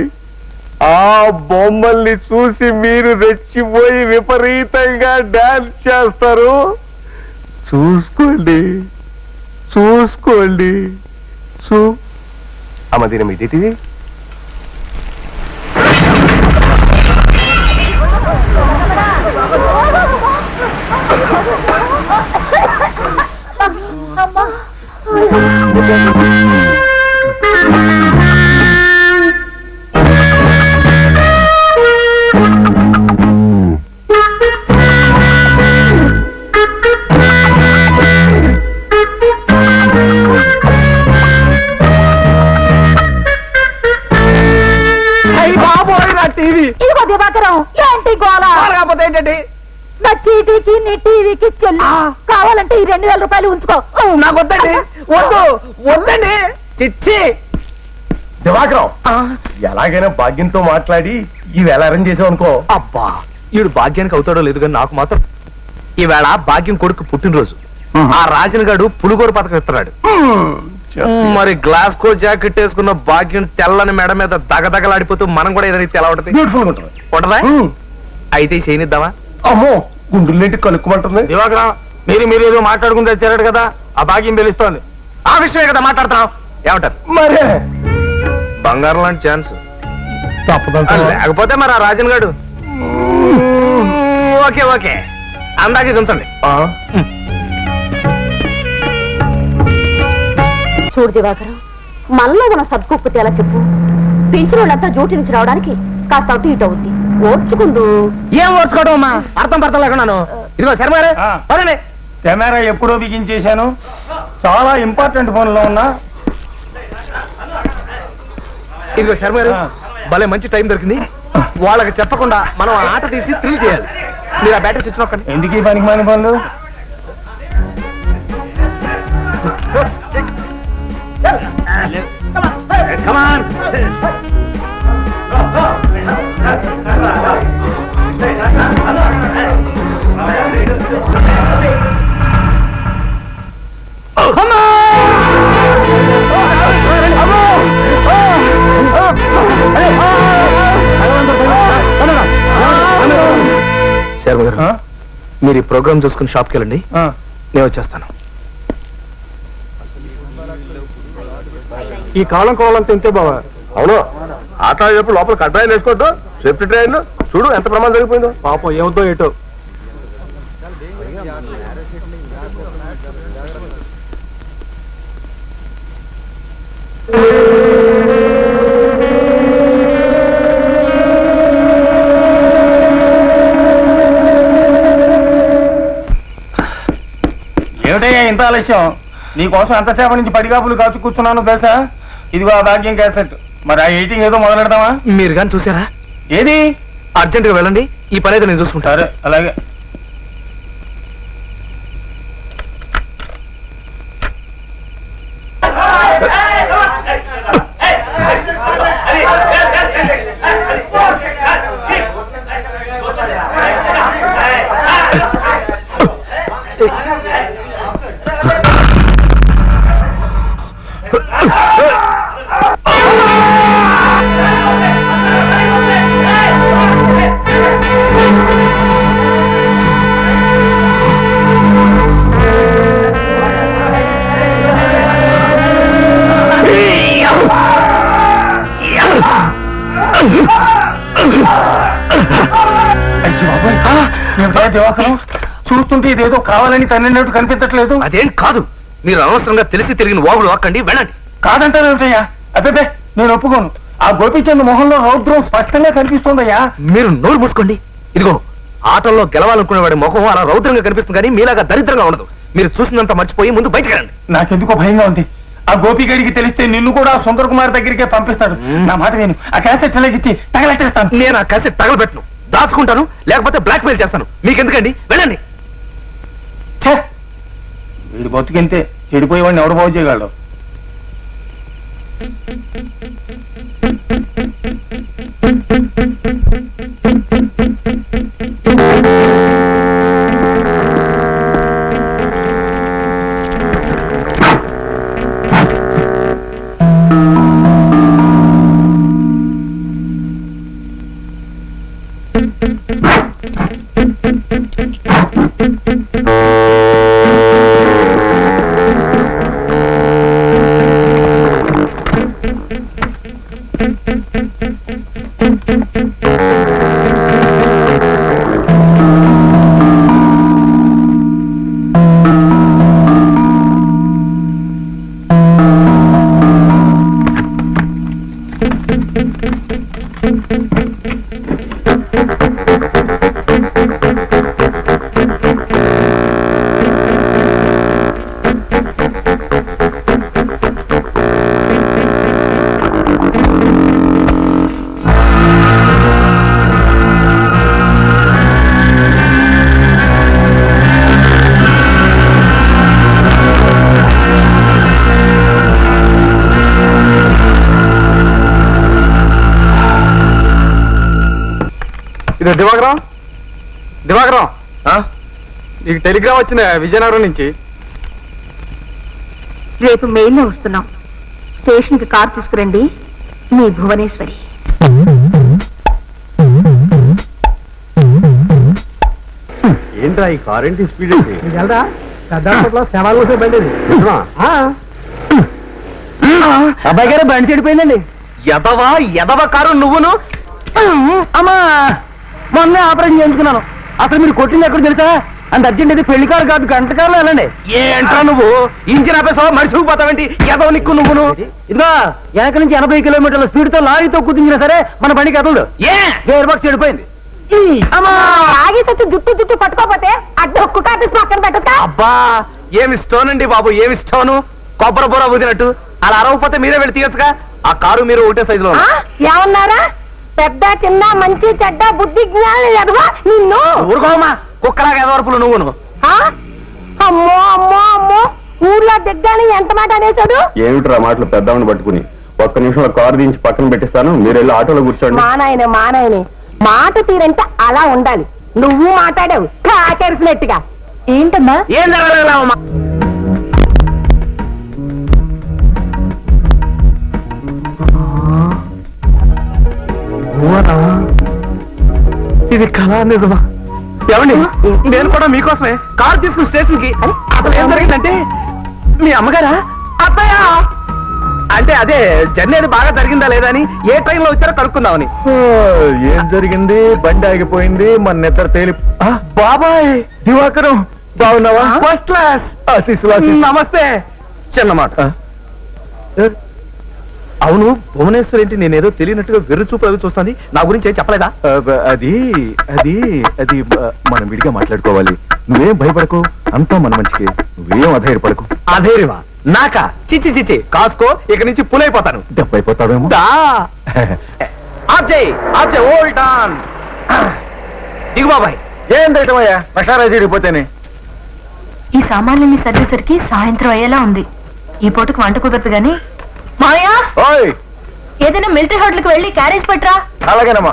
ఆ బొమ్మల్ని చూసి మీరు రెచ్చిపోయి విపరీతంగా డాన్స్ చేస్తారు. చూసుకోండి చూసుకోండి. అమ్మ దీని మీ టీవీ ఏంటండి? నా చీటీకి నీ టీవీకి చెల్లి. కావాలంటే ఈ 2,000 రూపాయలు ఉంచుకో. నాకు వద్దండి, వద్దు వద్దండి. చిచ్చి దివాకరం, ఎలాగైనా భాగ్యంతో మాట్లాడి ఈవేళ అరేంజ్ చేసావు అనుకో. అబ్బా ఈడు భాగ్యానికి అవుతాడో లేదు కానీ నాకు మాత్రం ఈవేళ భాగ్యం కొడుకు పుట్టినరోజు. ఆ రాజన్ గాడు పులిగోరు పథకం ఇస్తున్నాడు. మరి గ్లాస్ కో జాకెట్ వేసుకున్న భాగ్యం తెల్లని మెడ మీద దగదగలాడిపోతూ మనం కూడా ఏదైనా తెలా ఉంటుంది. ఉంటదా? అయితే చేయనిద్దామా? అమ్మో గుండెల్లేంటి కలుక్కుమంటుంది. దివాకరం, మీరు ఏదో మాట్లాడుకుని తెచ్చారు కదా, ఆ భాగ్యం తెలుస్తోంది. ఆ విషయమే కదా మాట్లాడుతున్నాం. ఏమంటారు? మరే బంగారం లాంటి ఛాన్స్ లేకపోతే మరి ఆ రాజన్ గాడు. ఓకే ఓకే అందాకే ఉంచండి. చూడు దివాకరం, మనలో మనం సర్దుకోకపోతే ఎలా చెప్పు? పెంచిన వాళ్ళంతా డ్యూటీ నుంచి రావడానికి కాస్త అటు ఇటు అవుద్ది. ఓర్చుకుందు. ఏం ఓర్చుకోవడం అమ్మా, అర్థం పడతా లేకున్నాను. ఇదిగో శర్మ గారు, కెమెరా ఎప్పుడో బిగించేశాను. చాలా ఇంపార్టెంట్ ఫోన్ లో ఉన్నా. ఇదిగో శర్మ గారు, భలే మంచి టైం దొరికింది. వాళ్ళకి చెప్పకుండా మనం ఆ ఆట తీసి థ్రిల్ చేయాలి. మీరు ఆ బ్యాటరీ స్విచ్ నొక్కండి. ఎందుకు ఈ పనికి మాని పనులు? శర్మ గారు, మీరు ఈ ప్రోగ్రామ్ చూసుకుని షాప్కి వెళ్ళండి, నేను వచ్చేస్తాను. ఈ కాలం కోవాలంటే ఇంతే బావా. అవును, ఆట ఎప్పుడు లోపల కడ్రాయిలు వేసుకోవద్దు. సేఫ్టీ ట్రైన్లు చూడు ఎంత ప్రమాదం జరిగిపోయిందో. పాపం ఏమవుతో ఏటో. ఏమిటయ్యా ఇంత ఆలస్యం? నీకోసం ఎంతసేపు నుంచి పడిగాపులు కాచు కూర్చున్నాను తెలుసా? ఇదిగో ఆ భాగ్యం క్యాసెట్. మరి ఆ ఎయిటింగ్ ఏదో మొదలెడదామా? మీరు కానీ చూసారా? ఏది? అర్జెంట్ గా వెళ్ళండి, ఈ పని అయితే నేను చూసుకుంటారు. అలాగే. దివాకరం చూస్తుంటే ఇదేదో కావాలని తన్నినట్టు కనిపించట్లేదు. అదేం కాదు, మీరు అనవసరంగా తెలిసి తిరిగిన వాగుడు వాక్కండి, వెళ్ళండి. కాదంటారేమిటయ్యా? అబ్బే నేను ఒప్పుకోను. ఆ గోపీచంద్ మొహంలో రౌద్రం స్పష్టంగా కనిపిస్తోందయ్యా. మీరు నోరు మూసుకోండి. ఇదిగో ఆటల్లో గెలవాలనుకునేవాడి ముఖం అలా రౌద్రంగా కనిపిస్తుంది కానీ మీలాగా దరిద్రంగా ఉండదు. మీరు చూసినంత మర్చిపోయి ముందు బయటికి రండి. నాకెందుకో భయంగా ఉంది. ఆ గోపిగడికి తెలిస్తే నిన్ను కూడా సుందర్ కుమార్ దగ్గరికే పంపిస్తాడు. నా మాట నేను ఆ క్యాసెట్ ఇచ్చి తగలెట్టేస్తాను. నేను ఆ క్యాసెట్ తగలబెట్టను, దాచుకుంటాను, లేకపోతే బ్లాక్ మెయిల్ చేస్తాను. మీకెందుకండి, వెళ్ళండి. ఛే, వీడి బతుకింతే. చెడిపోయేవాడిని ఎవడు బాగు చేయగలడు? ఇది దివాకరం, దివాకరం నీకు టెలిగ్రామ్ వచ్చిన విజయనగరం నుంచి. రేపు మెయిల్లో వస్తున్నాం. స్టేషన్ కి కార్ తీసుకురండి. మీ భువనేశ్వరి. ఏంట్రా ఈ కార్ ఏంటి స్పీడ్ ఏంటి? అబ్బాయి గారు బండి చెడిపోయిందండి. ఎదవా ఎదవ కారు నువ్వును. అమ్మా మొన్నే ఆపరేషన్ చేయించుకున్నాను. అసలు మీరు కొట్టింది ఎక్కడ తెలుసా? అంత అర్జెంట్ అయితే పెళ్లి కారు కాదు, గంట కారులో వెళ్ళండి. ఏంట్రా నువ్వు ఇంజిన్ ఆపేసావా? మడిసిపోతావేంటి ఎదవ నిక్కు నువ్వును. ఇదిగో వెనక నుంచి 80 కిలోమీటర్ల స్పీడ్ తో లారీతో కూర్చుంచినా సరే మన బండికి ఎదలడు. గేర్ బాక్స్ చెడిపోయింది. జుట్టు జుట్టు పట్టుకోపోతే అడ్డు ఒక్క కాపీస్ పక్కన పెట్టా. అబ్బా ఏమి స్టోన్ అండి బాబు, ఏమి స్టోను. కొబ్బరి బొర ఊదినట్టు అలా అరవకపోతే మీరే వెళ్ళి తీయచ్చుగా. ఆ కారు మీరు ఒకటే సైజులో ఏమన్నారా? పెద్ద చిన్న మంచి చెడ్డ బుద్ధి జ్ఞానం ఎదవా నిన్ను. ఊరుకోమా, కుక్కలాగా ఎదవరపులు నువ్వును. అమ్మో అమ్మో అమ్మో, ఊర్లో దిగ్గాని ఎంత మాట అనేసాడు. ఏమిట్రా మాటలు పెద్దవాడిని పట్టుకుని? ఒక్క నిమిషంలో కారు దించి పక్కన పెట్టిస్తాను, మీరు వెళ్ళి ఆటోలో కూర్చోండి. మానాయనే మాట తీరంటే అలా ఉండాలి. నువ్వు మాట్లాడావు కాకేసినట్టుగా. ఏంటమ్మా? ఏం జరగలేమమ్మా. ఇది కళా నిజమా? ఏమండి, నేను కూడా మీకోసమే కారు తీసుకుని స్టేషన్ కి. అసలు ఏం జరిగిందంటే మీ అమ్మగారా అత్తయ్య అంటే అదే జర్నీ అది బాగా జరిగిందా లేదా అని, ఏ ట్రైన్ లో వచ్చారో కనుక్కుందామని. ఏం జరిగింది? బండి ఆగిపోయింది, మన నిద్ర తేలి. బాబాయ్ దివాకరం, బాగున్నావా? First class. నమస్తే. చిన్నమాట. అవును భువనేశ్వర్ ఏంటి నేనేదో తెలియనట్టుగా వెర్రి చూపు అవి చూస్తాను. నా గురించి ఏం చెప్పలేదా? అది అది అది మనం విడిగా మాట్లాడుకోవాలి. నువ్వేం భయపడకు, అంతా మన మంచికి. నువ్వేం అధైర్యపడకు. అధైర్యమా? నాకా? చిచ్చి చిచ్చి కాసుకో, ఇక నుంచి పులైపోతాను. దెబ్బైపోతావేమో. దిగు బాబాయ్. ఏం తింటామయ్యా, ప్రసారా చెడిపోతేనే. ఈ సామాన్లన్నీ సర్దేసరికి సాయంత్రం అయ్యేలా ఉంది. ఈ పూటకు వంట కుదరదు గాని మాయా, ఓయ్ ఏదైనా మిలిటరీ హోటల్ కి వెళ్ళి క్యారేజ్ పట్రా. అలాగేనమ్మా.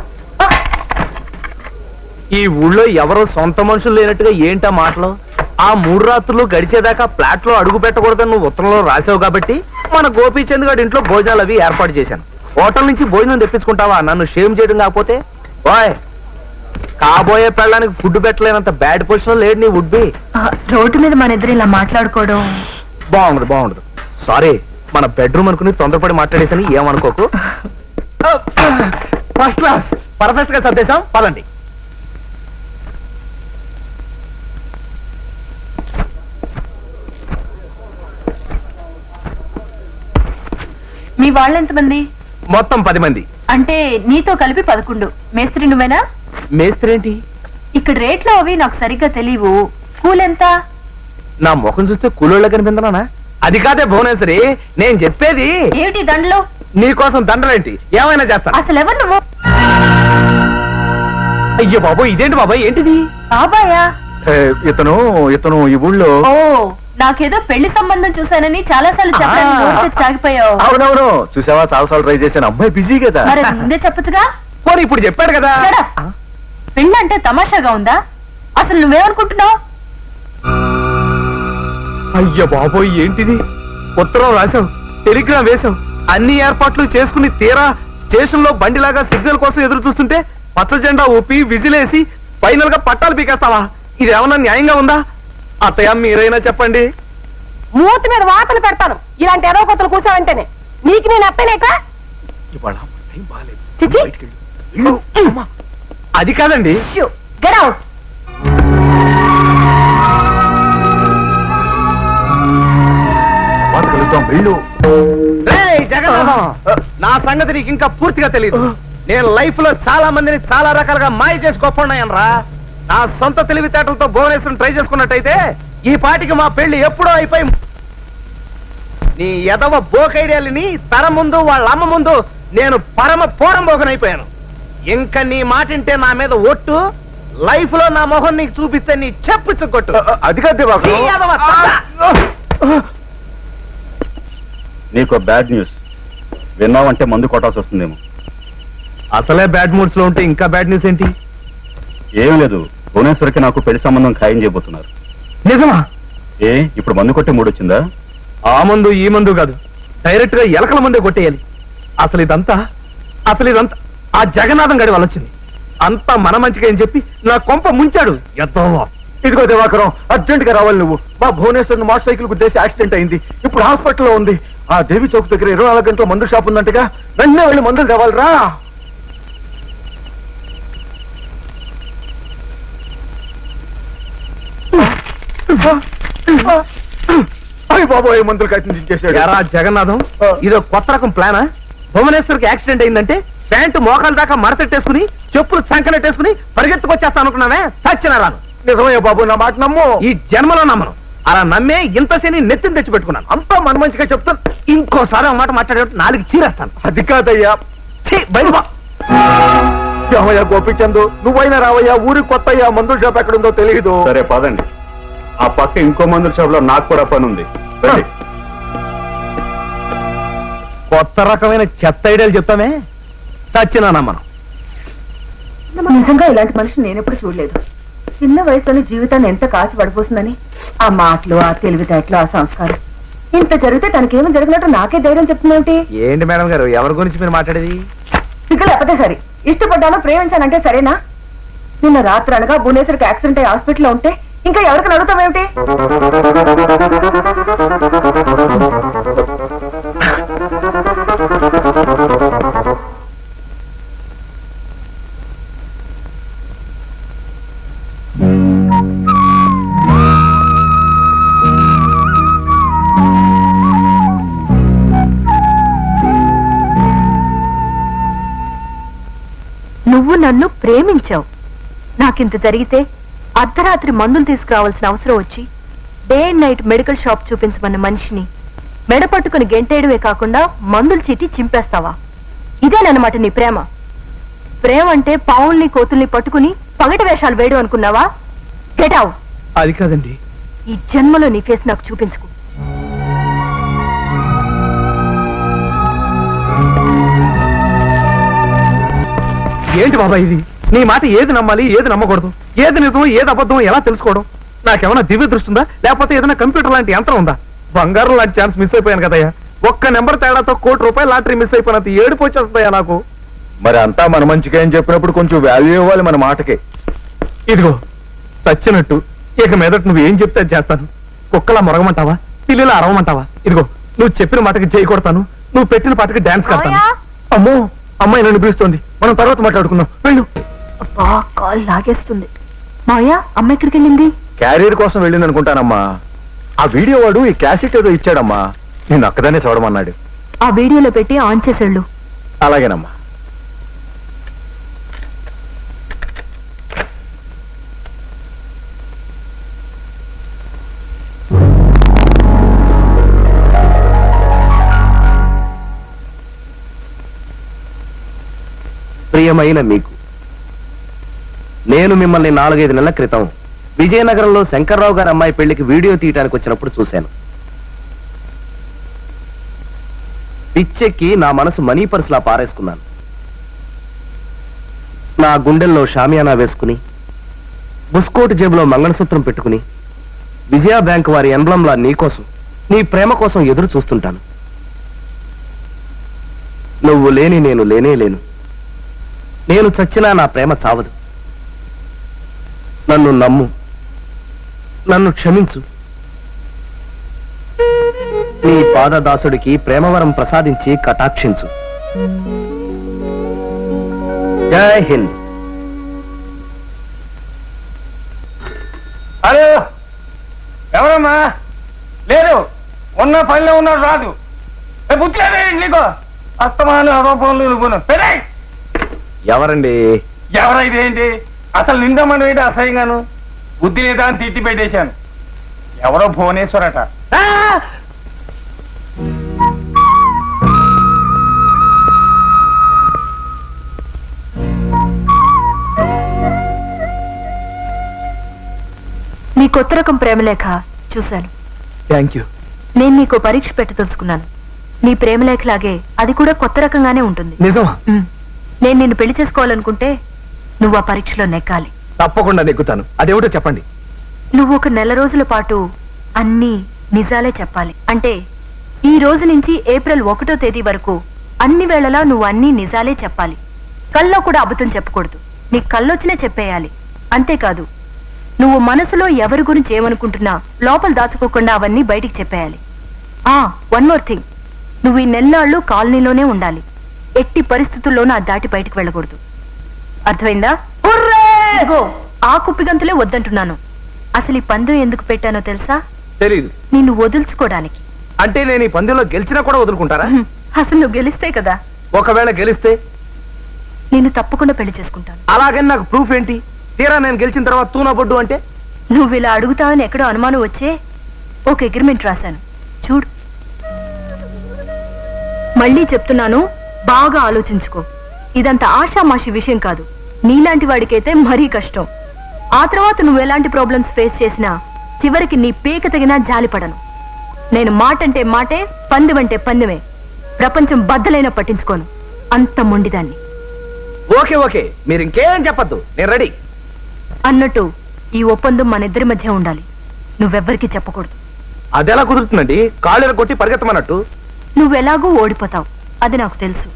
ఈ ఊళ్ళో ఎవరో సొంత మనుషులు లేనట్టుగా ఏంటా మాటలు? ఆ 3 రాత్రులు గడిచేదాకా ఫ్లాట్ లో అడుగు పెట్టకూడదని నువ్వు ఉత్తరంలో రాసావు కాబట్టి మన గోపీచంద్ గారి ఇంట్లో భోజనాలు అవి ఏర్పాటు చేశాను. హోటల్ నుంచి భోజనం తెప్పించుకుంటావా? నన్ను షేమ్ చేయడం కాకపోతే. ఓయ్ కాబోయే పెళ్ళానికి ఫుడ్ పెట్టలేనంత బ్యాడ్ పొజిషన్ లేడు నీ వుడ్బి. రోడ్డు మీద మన ఇద్దరు ఇలా మాట్లాడుకోవడం బాగుండదు. సారీ, మన బెడ్రూమ్ అనుకుని తొందరపడి మాట్లాడేసని ఏమనుకోకు. ఫస్ట్ క్లాస్ పర్ఫెక్ట్ గా సర్దేశాం, పదండి. వాళ్ళెంతమంది? మొత్తం 10 మంది. అంటే నీతో కలిపి 11. మేస్త్రి నువ్వేనా? మేస్త్రి ఏంటి? ఇక్కడ రేట్లు అవి నాకు సరిగ్గా తెలియవు. కూలెంత? నా ముఖం చూస్తే కూలోళ్ళ కనిపిందనా? అది కాదే భువనేశ్వరి, నేను చెప్పేది. ఏమిటి దండలు? నీకోసం దండలేంటి, ఏమైనా చేస్తా. అసలు ఎవరు నువ్వు? అయ్యో బాబు, ఇదేంటి బాబాయ్, ఏంటిది? బాబాయా? ఇతను ఈ ఊళ్ళో. ఓ, నాకేదో పెళ్లి సంబంధం చూశానని చాలా సార్లు చెప్పాను, సాగిపోయావు. అవునవును, చూసావా, చాలాసార్లు ట్రై చేశాను. అమ్మాయి బిజీ కదా. మరి ముందే చెప్పచ్చుగా. పోనీ ఇప్పుడు చెప్పాడు కదా. పెళ్ళి అంటే తమాషాగా ఉందా? అసలు నువ్వేమనుకుంటున్నావు? అయ్యో బాబోయ్, ఏంటిది? ఉత్తరం రాసావు, టెలిగ్రామ్ వేసావు, అన్ని ఏర్పాట్లు చేసుకుని తీరా స్టేషన్ లో బండిలాగా సిగ్నల్ కోసం ఎదురు చూస్తుంటే పచ్చ జెండా ఊపి విజిలేసి ఫైనల్ గా పట్టాలు పీకేస్తావా? ఇది ఏమన్నా న్యాయంగా ఉందా? అత్తయ్య, మీరైనా చెప్పండి. మూతి మీద వాతలు పెడతాను ఇలాంటి ఎరవ కొత్తలు కూర్చోవంటేనే. నీకు నేను అత్తలేక? అది కాదండి. Get out. నా సంగతి నీకు ఇంకా పూర్తిగా తెలియదు. నేను లైఫ్ లో చాలా మందిని చాలా రకాలుగా మాయ చేసుకోపోన్నాయనరా. నా సొంత తెలివితేటలతో భువనేశ్వరం ట్రై చేసుకున్నట్టయితే ఈ పాటికి మా పెళ్లి ఎప్పుడో అయిపోయి నీ ఎదవ బోకైడియాలని తర ముందు వాళ్ళ అమ్మ ముందు నేను పరమ పోరం బోకనైపోయాను. ఇంకా నీ మాటింటే నా మీద ఒట్టు, లైఫ్ లో నా మొహం నీకు చూపిస్తే నీ చెప్పు కొట్టు. అది కాదు బాబు. నీకు బ్యాడ్ న్యూస్ విన్నావంటే మందు కొట్టాల్సి వస్తుందేమో. అసలే బ్యాడ్ మూడ్స్ లో ఉంటే ఇంకా బ్యాడ్ న్యూస్ ఏంటి? ఏం లేదు, భువనేశ్వర్కి నాకు పెళ్లి సంబంధం ఖాయం చేయబోతున్నారు. నిజమా? ఇప్పుడు మందు కొట్టే మూడు వచ్చిందా? ఆ మందు ఈ మందు కాదు, డైరెక్ట్ గా ఎలకల మందే కొట్టేయాలి. అసలు ఇదంతా ఆ జగన్నాథం గడి వల్ల వచ్చింది. అంతా మన మంచిగా అని చెప్పి నా కొంప ముంచాడు. ఇదిగో దివాకరం, అర్జెంట్ గా రావాలి నువ్వు. మా భువనేశ్వర్ మోటార్ సైకిల్ గుద్దేసి యాక్సిడెంట్ అయింది. ఇప్పుడు హాస్పిటల్లో ఉంది. ఆ దేవి చౌక్ దగ్గర 24 గంటల మందు షాప్ ఉందంటగా, వెంటనే వెళ్ళి మందులు తేవాలరా. అయ్యి బాబోయే, మందులు కట్టించేసాడు. ఎరా జగన్నాథం, ఇదో కొత్త రకం ప్లానా? భువనేశ్వర్కి యాక్సిడెంట్ అయిందంటే ప్యాంటు మోకాల దాకా మడతెట్టేసుకుని చెప్పులు సంకనెట్టేసుకుని పరిగెత్తుకొచ్చేస్తా అనుకున్నావే? సత్యనారాయణ. నిజమయ్య బాబు, నా మాట నమ్ము. ఈ జన్మలో నమ్మను. అలా నమ్మే ఇంత శని నెత్తిని తెచ్చి పెట్టుకున్నాను. అంతా మన మంచిగా చెప్తాను. ఇంకోసారి ఆ మాట మాట్లాడే 4 చీరేస్తాను. అది కాదయ్యా. ఏమయ్యా గోపిచందు, నువ్వైనా రావయ్యా. ఊరికి కొత్తయ్యా, మందుల షాప్ ఎక్కడుందో తెలియదు. సరే పదండి, ఆ పక్క ఇంకో మందుల షాప్ లో నాకు కూడా పని ఉంది. కొత్త రకమైన చెత్త ఐడియాలు చెప్తామే, సత్యనారాయణ. మనం నిజంగా ఇలాంటి మనిషి నేనెప్పుడు చూడలేదు. చిన్న వయసులోని జీవితాన్ని ఎంత కాచి పడిపోతుందని ఆ మాటలు, ఆ తెలివితేటలు, ఆ సంస్కారం. ఇంత జరిగితే తనకేమో జరిగినట్టు నాకే ధైర్యం చెప్తుందేంటి? ఏంటి మేడం గారు, ఎవరి గురించి మీరు మాట్లాడేది? సిగ్గు లేకపోతే సరే, ఇష్టపడ్డాను ప్రేమించానంటే సరేనా? నిన్న రాత్రి అనగా భువనేశ్వర్కి యాక్సిడెంట్ అయ్యి హాస్పిటల్లో ఉంటే ఇంకా ఎవరికి అడుగుతావేమిటి? నువ్వు నన్ను ప్రేమించావు. నాకింత జరిగితే అర్ధరాత్రి మందులు తీసుకురావాల్సిన అవసరం వచ్చి day and night medical shop చూపించమన్న మనిషిని మెడ పట్టుకుని గెంటేయడమే కాకుండా మందులు చీటి చింపేస్తావా? ఇదేనన్నమాట నీ ప్రేమ? ప్రేమ అంటే పావుల్ని కోతుల్ని పట్టుకుని పగటి వేషాలు వేయడం అనుకున్నావా? Get out. అది కాదండి, ఈ జన్మలో నీ ఫేస్ నాకు చూపించుకో. ఏంటి బాబా ఇది? నీ మాట ఏది నమ్మాలి, ఏది నమ్మకూడదు, ఏది నిజమో ఏది అబద్ధమో ఎలా తెలుసుకోవడం? నాకేమన్నా దివ్య దృష్టి ఉందా, లేకపోతే ఏదైనా కంప్యూటర్ లాంటి యంత్రం ఉందా? బంగారం లాంటి ఛాన్స్ మిస్ అయిపోయాను కదయ్యా. ఒక్క నెంబర్ తేడాతో ₹1 కోటి లాటరీ మిస్ అయిపోయినంత ఏడుపు వచ్చేస్తుందయ్యా నాకు. మరి అంతా మన మంచిగా అని చెప్పినప్పుడు కొంచెం వాల్యూ ఇవ్వాలి మన మాటకి. ఇదిగో చచ్చినట్టు ఇక మీదట నువ్వు ఏం చెప్తే చేస్తాను. కుక్కలా మొరగమంటావా, పిల్లిలా అరవమంటావా? ఇదిగో నువ్వు చెప్పిన మాటకి చేయి కొడతాను, నువ్వు పెట్టిన పాటకి డాన్స్ కడతాను. అమ్మో, అమ్మాయి నన్ను పిలుస్తోంది, మనం తర్వాత మాట్లాడుకుందాం. వెళ్ళు. అబ్బా, కాల్ లాగేస్తుంది. మాయా, అమ్మ ఎక్కడికి వెళ్ళింది? క్యారియర్ కోసం వెళ్ళింది అనుకుంటానమ్మా. ఆ వీడియో వాడు ఈ క్యాసెట్ ఏదో ఇచ్చాడమ్మా, నేను అక్కదానే చూడమన్నాడు. ఆ వీడియోలో పెట్టి ఆన్ చేసేళ్ళు. అలాగేనమ్మా. ప్రియమైన మీకు, నేను మిమ్మల్ని 4-5 నెలల క్రితం విజయనగరంలో శంకర్రావు గారి అమ్మాయి పెళ్లికి వీడియో తీయడానికి వచ్చినప్పుడు చూశాను. పిచ్చెక్కి నా మనసు మనీ పర్సులా పారేసుకున్నాను. నా గుండెల్లో షామియానా వేసుకుని, బుస్కోట్ జేబులో మంగళసూత్రం పెట్టుకుని, విజయ బ్యాంక్ వారి ఎంబ్లంలా నీకోసం, నీ ప్రేమ కోసం ఎదురు చూస్తుంటాను. నువ్వు లేని నేను లేనే లేను. నేను చచ్చినా నా ప్రేమ చావదు. నన్ను నమ్ము, నన్ను క్షమించు. నీ పాదదాసుడికి ప్రేమవరం ప్రసాదించి కటాక్షించు. జై హింద్. హలో, ఎవరమ్మా? లేదు, ఉన్న పనిలో ఉన్నాడు, రాదు. పుట్టలేదే నీకు అస్తమాను ఆరోపణలు. ఎవరండి? ఎవరైతే ఏంటి, అసలు నిందమని ఏంటి అసహ్యంగాను. బుద్ధి లేదా అని తిట్టి పెట్టేశాను. ఎవరో భువనేశ్వరట. నీ కొత్త రకం ప్రేమలేఖ చూశాను. Thank you. నేను నీకు పరీక్ష పెట్టి తెలుసుకున్నాను. నీ ప్రేమలేఖలాగే అది కూడా కొత్త రకంగానే ఉంటుంది. నిజమా? నేను నిన్ను పెళ్లి చేసుకోవాలనుకుంటే నువ్వు ఆ పరీక్షలో నెగ్గాలి. తప్పకుండా నెగ్గుతాను. అదేమిటో చెప్పండి. నువ్వు ఒక నెల రోజుల పాటు అన్ని నిజాలే చెప్పాలి. అంటే ఈ రోజు నుంచి ఏప్రిల్ 1వ తేదీ వరకు అన్ని వేళలా నువ్వు అన్ని నిజాలే చెప్పాలి. కల్లో కూడా అబద్ధం చెప్పకూడదు. నీ కళ్ళొచ్చినే చెప్పేయాలి. అంతేకాదు, నువ్వు మనసులో ఎవరి గురించి ఏమనుకుంటున్నా లోపల దాచుకోకుండా అవన్నీ బయటికి చెప్పేయాలి. వన్ మోర్ థింగ్, నువ్వు ఈ నెల్లాళ్ళు కాలనీలోనే ఉండాలి. ఎట్టి పరిస్థితుల్లోనూ ఆ దాటి బయటకు వెళ్ళకూడదు. అర్థమైందా? ఇదిగో, ఆ కుప్పిగంతులే వద్దంటున్నాను. అసలు ఈ పందెం ఎందుకు పెట్టానో తెలుసా? తెలీదు. నిన్ను వదులుచుకోవడానికి. అంటే నేను ఈ పందెంలో గెలిచినా కూడా వదులుకుంటారా? అసలు నువ్వు గెలిస్తే కదా. ఒకవేళ గెలిస్తే నేను తప్పకుండా పెళ్లి చేసుకుంటాను. అలాగని నాకు ప్రూఫ్ ఏంటి? తీరా నేను గెలిచిన తర్వాత తూనా బొడ్డు అంటే? నువ్వు ఇలా అడుగుతావని ఎక్కడో అనుమానం వచ్చే ఒక అగ్రిమెంట్ రాశాను, చూడు. మళ్ళీ చెప్తున్నాను, బాగా ఆలోచించుకో. ఇదంతా ఆషామాషి విషయం కాదు. నీలాంటి వాడికైతే మరీ కష్టం. ఆ తర్వాత నువ్వు ఎలాంటి ప్రాబ్లమ్స్ ఫేస్ చేసినా చివరికి నీ పీక తగినా జాలిపడను. నేను మాటంటే మాటే, పందెమంటే పందెమే. ప్రపంచం బద్దలైనా పట్టించుకోను. అంత మొండిదాన్ని. ఓకే ఓకే, మీరు ఇంకేం చెప్పద్దు, నేను రెడీ. అన్నట్టు ఈ ఒప్పందం మన ఇద్దరి మధ్య ఉండాలి. నువ్వెవ్వరికీ చెప్పకూడదు. అదెలా కుదురుతుందండి? కాళ్ళెర కొట్టి పరిగెత్తమన్నట్టు. నువ్వెలాగూ ఓడిపోతావు, అది నాకు తెలుసు.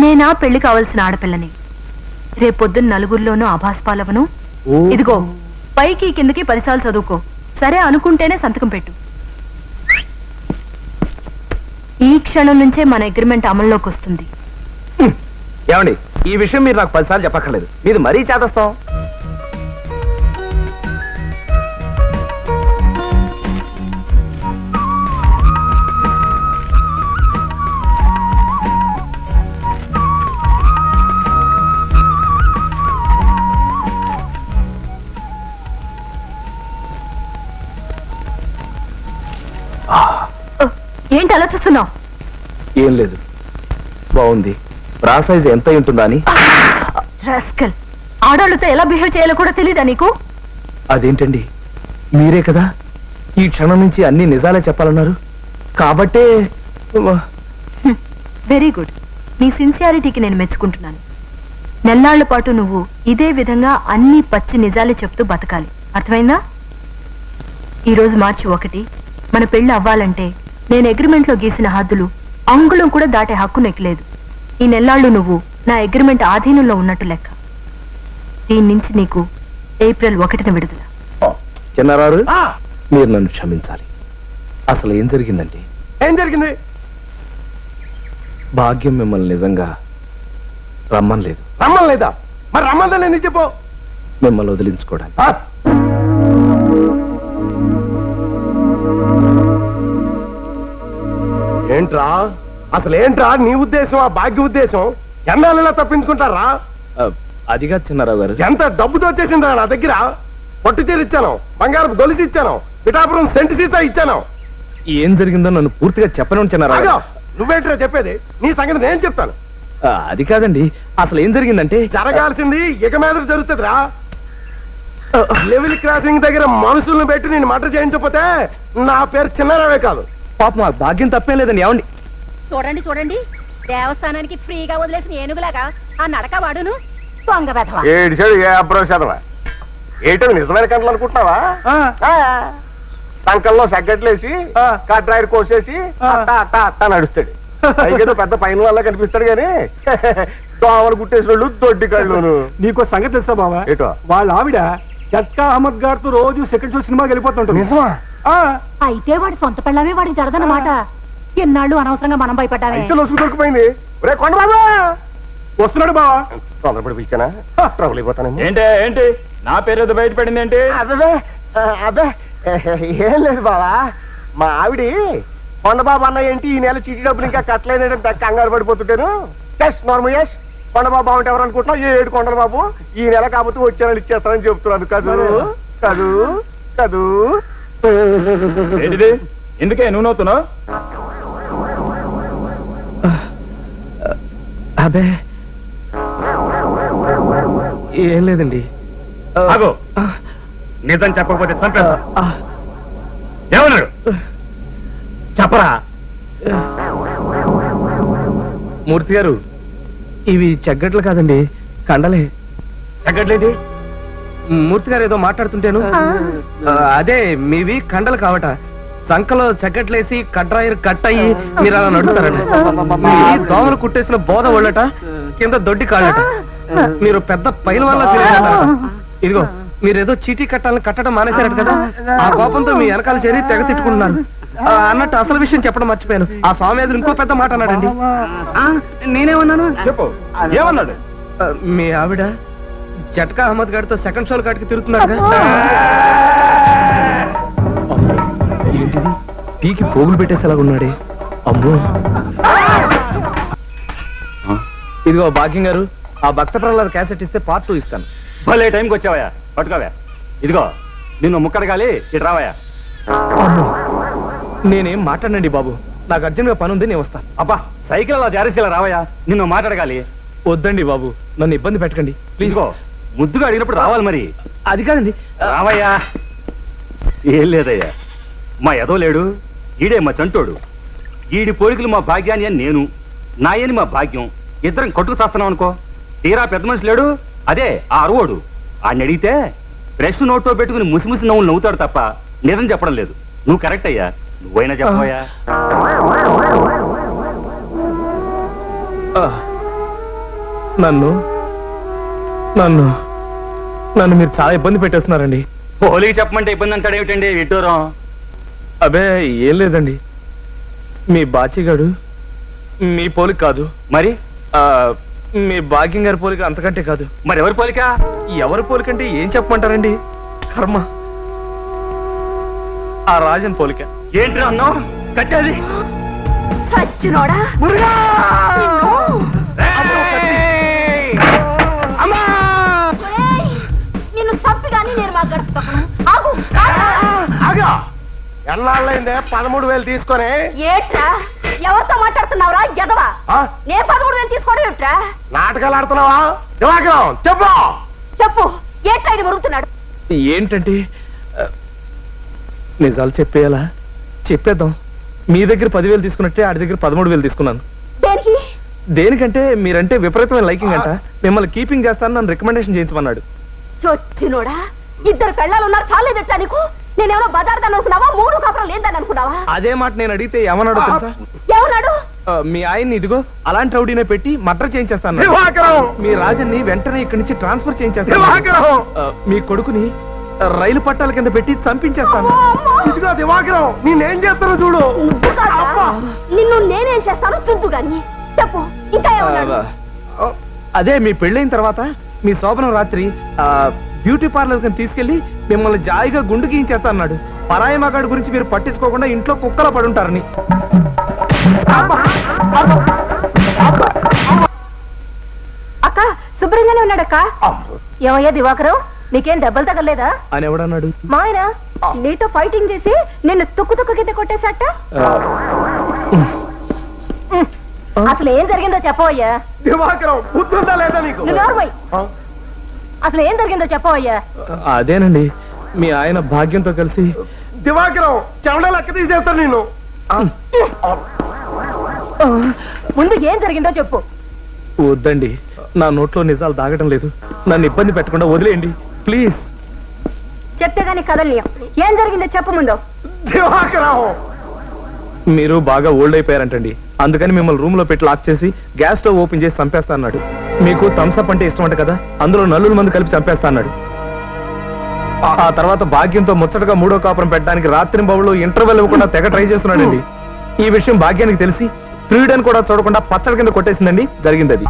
నేనా పెళ్లి కావలసిన ఆడపిల్లని. రేపొద్దున నలుగురిలోనూ ఆభాసపాలవను. ఇదిగో, పైకి కిందకి 10 సార్లు చదువుకో. సరే అనుకుంటేనే సంతకం పెట్టు. ఈ క్షణం నుంచే మన అగ్రిమెంట్ అమల్లోకి వస్తుంది. ఏమండి, ఈ విషయం మీరు నాకు 10 సార్లు చెప్పక్కర్లేదు. మీది మరీ చేదస్తాం. ఏంటి అలా చూస్తున్నావు? ఏం లేదు, బాగుంది. బ్రా సైజ్ ఎంత ఉంటుందా అని. రాస్కల్, ఆడవాళ్ళతో ఎలా బిహేవ్ చేయాలో కూడా తెలీదా నీకు? అదేంటండి, మీరే కదా ఈ క్షణం నుంచి అన్ని నిజాలే చెప్పాలన్నారు. కాబట్టే వెరీ గుడ్. నీ సిన్సియారిటీకి నేను మెచ్చుకుంటున్నాను. నెల్లాళ్ల పాటు నువ్వు ఇదే విధంగా అన్ని పచ్చి నిజాలే చెప్తూ బతకాలి. అర్థమైందా? ఈరోజు మార్చి 1, మన పెళ్లి అవ్వాలంటే నేను అగ్రిమెంట్ లో గీసిన హద్దులు అంగుళం కూడా దాటే హక్కు నెక్కలేదు. ఈ నెల్లాళ్ళు నువ్వు నా అగ్రిమెంట్ ఆధీనంలో ఉన్నట్టు లెక్క. దీని నుంచి నీకు ఏప్రిల్ 1న విడుదల. చిన్నారారు, మీరు నన్ను క్షమించాలి. అసలు ఏం జరిగిందంటే? ఏం జరిగింది? భాగ్యం మిమ్మల్ని నిజంగా రమ్మనలేదు. రమ్మలేదా? మరి రమ్మందని ఎందుకు చెప్పు? మిమ్మల్ని వదిలించుకోవడానికి. ఏంట్రా అసలు ఏంట్రా నీ ఉద్దేశం, ఆ భాగ్య ఉద్దేశం? ఎన్నాళ్ళలా తప్పించుకుంటారా? అదిగా చిన్నారావు గారు, ఎంత డబ్బుతో వచ్చేసిందా నా దగ్గర? పట్టు చీర ఇచ్చాను, బంగారపు గొలుసు ఇచ్చాను, పిఠాపురం సెంటు సీసా ఇచ్చాను. ఏం జరిగిందో నన్ను పూర్తిగా చెప్పను చిన్నారావు గారు. నువ్వేంట్రా చెప్పేది? నీ సంగతి నేను చెప్తాను. అది కాదండి, అసలు ఏం జరిగిందంటే జరగాల్సింది ఇక మీద జరుగుతుందిరా. లెవెల్ క్రాసింగ్ దగ్గర మనుషుల్ని పెట్టి నేను మటర్ చేయించకపోతే నా పేరు చిన్నారావే కాదు. పాప మా భాగ్యం తప్పేం లేదండి. ఏమండి చూడండి చూడండి, దేవస్థానానికి ఫ్రీగా వదిలేసిన ఏనుగులాగా ఆ నడక వాడును దొంగ వెధవ. ఏడిసాడు ఏ అబ్రో చదవా? ఏటో నిజమైన కంటలు అనుకుంటున్నావా? సంకల్లో సగ్గట్లేసి కట్రాయిర్ కోసేసి అట్టా నడుస్తాడు. పైకేదో పెద్ద పైన వల్ల కనిపిస్తాడు గాని దోమలు కుట్టేసినోళ్ళు దొడ్డి కళ్ళును. నీకో సంగతి తెలుసా బావా? ఏటో? వాళ్ళ ఆవిడ జట్కా అహ్మద్ గారితో రోజు సెకండ్ షో సినిమాకి వెళ్ళిపోతుంటుంది. నిజమా? అయితే వాడి సొంత పిల్లమే వాడికి జరదన్నమాట. ఎన్నాళ్ళు అనవసరంగా మనం భయపడ్డామే. అయితే లొసుగు దొరికిపోయింది. రే కొండబాబు వస్తున్నాడు బావా. తొందరపడి పిలిచానా? ట్రబుల్ అయిపోతాను. ఏంటి నా పేరు ఏదో బయటపడింది ఏంటి? అబ్బే ఏం లేదు బావా, మా ఆవిడి కొండబాబు అన్న ఏంటి ఈ నెల చీటీ డబ్బులు ఇంకా కట్టలేదంటే కంగారు పడిపోతుంటాను. ఎస్ నార్మల్ ఎస్, కొండబాబు అంటే ఎవరు అనుకుంటున్నావు? 7 కొండల బాబు ఈ నెల కాకపోతే వచ్చే నెల ఇచ్చేస్తానని చెప్తున్నాను. కదూ కదూ కదూ. ఏంటిది? ఎందుకే నువ్వు నవ్వుతున్నావు? అబే ఏం లేదండి. ఆగో, నిజం చెప్పకపోతే చంపేస్తా. ఏమన్నాడు చెప్పరా? మూర్తి గారు, ఇవి చెగ్గట్లు కాదండి, కండలే. తగ్గట్లేది? మూర్తి గారు ఏదో మాట్లాడుతుంటేను అదే మీవి కండలు కావట. సంకలో చెగ్గట్లేసి కట్రాయిర్ కట్ అయ్యి మీరు అలా నడుస్తారండి. మీవి దోమలు కుట్టేసిన బోధ ఒళ్ళట, కింద దొడ్డి కాళ్ళట. మీరు పెద్ద పైల వల్ల ఇదిగో మీరేదో చీటీ కట్టాలని కట్టడం మానేశారట కదా, ఆ కోపంతో మీ వెనకాల చేరి తెగ తిట్టుకుంటున్నారు అన్నట్టు అసలు విషయం చెప్పడం మర్చిపోయాను. ఆ స్వామి ఎదురు ఇంకో పెద్ద మాట అన్నాడండి. నేనేమన్నాను చెప్పు. ఏమన్నాడు? మీ ఆవిడ జట్కా అహ్మద్ గారితో సెకండ్ షోల కాటికి తిరుగుతున్నారు. ఏంటిది, టీకి పోగులు పెట్టేసేలాగా ఉన్నాడే. అమ్మో. ఇదిగో భాగ్యం గారు, ఆ భక్త ప్రహ్లాద క్యాసెట్ ఇస్తే పార్ట్ 2 ఇస్తాను. భలే టైంకి వచ్చావయ్యా, పట్టుకోవా. ఇదిగో నిన్ను ముక్కడగాలి, ఇటు రావయ్యా. నేనేం మాట్లాడండి బాబు, నాకు అర్జెంట్ గా పని ఉంది, నేను వస్తాను. అబ్బా, సైకిల్ అలా జారేసేలా రావయ్యా, నిన్ను మాట్లాడగాలి. వద్దండి బాబు, నన్ను ఇబ్బంది పెట్టకండి ప్లీజ్. ఇదిగో ముద్దుగా అడిగినప్పుడు రావాలి మరి. అది కాదండి. రావయ్యా. ఏం లేదయ్యా, మా ఎదో లేడు, ఈడే మా చంటోడు. ఈడి పోలికలు మా భాగ్యాన్ని అని నేను, నాయని మా భాగ్యం, ఇద్దరం కొట్టుకు చేస్తున్నాం అనుకో. తీరా పెద్ద మనిషి లేడు, అదే ఆ అరువోడు. ఆయన అడిగితే బ్రష్ నోట్లో పెట్టుకుని ముసిముసి నవ్వులు నవ్వుతాడు తప్ప నిజం చెప్పడం లేదు. నువ్వు కరెక్ట్ అయ్యా, నువ్వైనా చెప్పవయ్యా. నన్ను నన్ను నన్ను మీరు చాలా ఇబ్బంది పెట్టేస్తున్నారండి. పోలికి చెప్పమంటే ఇబ్బంది అంటాడేమిటండి విడ్డూరం? అబే ఏం లేదండి, మీ బాచిగాడు మీ పోలిక కాదు. మరి మీ భాగ్యం గారి పోలిక అంతకంటే కాదు. మరి ఎవరి పోలిక? ఎవరి పోలికంటే ఏం చెప్పమంటారండి? కర్మ, ఆ రాజన్ పోలిక. ఏంటి అన్నావు? కట్టేది సచ్చినోడా. నిన్ను చంపి గానీ నేను మా గడుపుతాను. ఎన్నాళ్ళైందే 13,000 తీసుకొని? ఏట్రా ఎవరితో మాట్లాడుతున్నావురా ఎదవా? నేను 13,000 తీసుకోవడం ఏట్రా? నాటకాలు ఆడుతున్నావా? చెప్పు చెప్పు, ఏట్రా ఇది మరుగుతున్నాడు? ఏంటంటే నిజాలు చెప్పేయాలా? చెప్పేద్దాం. మీ దగ్గర 10,000 తీసుకున్నట్టే ఆడి దగ్గర 13,000 తీసుకున్నాను. దేనికి? దేనికంటే మీరంటే విపరీతమైన లైకింగ్ అంట, మిమ్మల్ని కీపింగ్ చేస్తాను, నన్ను రికమెండేషన్ చేయించమన్నాడు. చొచ్చినోడా, 2 పెళ్ళాలు ఉన్నారు చాలేదట్లా నీకు? నేనేమో బజార్దాన్ని అనుకున్నావా, 3 కాపురం లేదని అనుకున్నావా? అదే మాట నేను అడిగితే ఏమన్నాడో తెలుసా? ఏమన్నాడు? మీ ఆయన్ని ఇదిగో అలాంటి రౌడీనే పెట్టి మర్డర్ చేయించేస్తాను. మీ రాజన్ని వెంటనే ఇక్కడి నుంచి ట్రాన్స్ఫర్ చేయించేస్తాను. మీ కొడుకుని రైలు పట్టాల కింద పెట్టి చంపించేస్తాను. ఇదిగో దివాకరం, నేనేం చేస్తాను చూడు. నిన్ను నేనేం చేస్తాను చూద్దు గాని. చెప్పు, ఇంకా ఏమన్నాడు? అదే మీ పెళ్ళైన తర్వాత మీ శోభనం రాత్రి బ్యూటీ పార్లర్ కింద తీసుకెళ్లి మిమ్మల్ని జాయిగా గుండు గీయించేస్తా అన్నాడు. పరాయి మగాడి గురించి మీరు పట్టించుకోకుండా ఇంట్లో కుక్కలో పడుంటారని. అక్క శుభ్రంగానే ఉన్నాడక్క. ఏమయ్యా దివాకరం, నీకేం దెబ్బలు తగలేదా అని ఎవడన్నాడు? మా ఆయన నీతో ఫైటింగ్ చేసి నిన్ను తుక్కు కింద కొట్టేశాట. అసలు ఏం జరిగిందో చెప్పవయ్యా. దివాకరం బుద్ధుందా లేదా నీకు? అసలు ఏం జరిగిందో చెప్పవయ్యా. అదేనండి, మీ ఆయన భాగ్యంతో కలిసి. దివాకరం చెమట లెక్క తీసేస్తాను నేను. ముందు ఏం జరిగిందో చెప్పు. వద్దండి, నా నోట్లో నిజాలు దాగటం లేదు. నన్ను ఇబ్బంది పెట్టకుండా వదిలేయండి ప్లీజ్. చెప్తే గానీ కదలియం. ఏం జరిగిందో చెప్పు ముందు. దివాకరం మీరు బాగా ఓల్డ్ అయిపోయారంటండి, అందుకని మిమ్మల్ని రూమ్ లో పెట్టి లాక్ చేసి గ్యాస్ స్టవ్ ఓపెన్ చేసి చంపేస్తా అన్నాడు. మీకు థమ్స్అప్ అంటే ఇష్టం అంట కదా, అందులో నలుగురు మంది కలిపి చంపేస్తా అన్నాడు. ఆ తర్వాత భాగ్యంతో ముచ్చటగా మూడో కాపురం పెట్టడానికి రాత్రి బాబులు ఇంటర్వెల్ ఇవ్వకుండా తెగ ట్రై చేస్తున్నాడండి. ఈ విషయం భాగ్యానికి తెలిసి ఫ్రీడన్ కూడా చూడకుండా పచ్చడి కింద కొట్టేసిందండి. జరిగింది అది.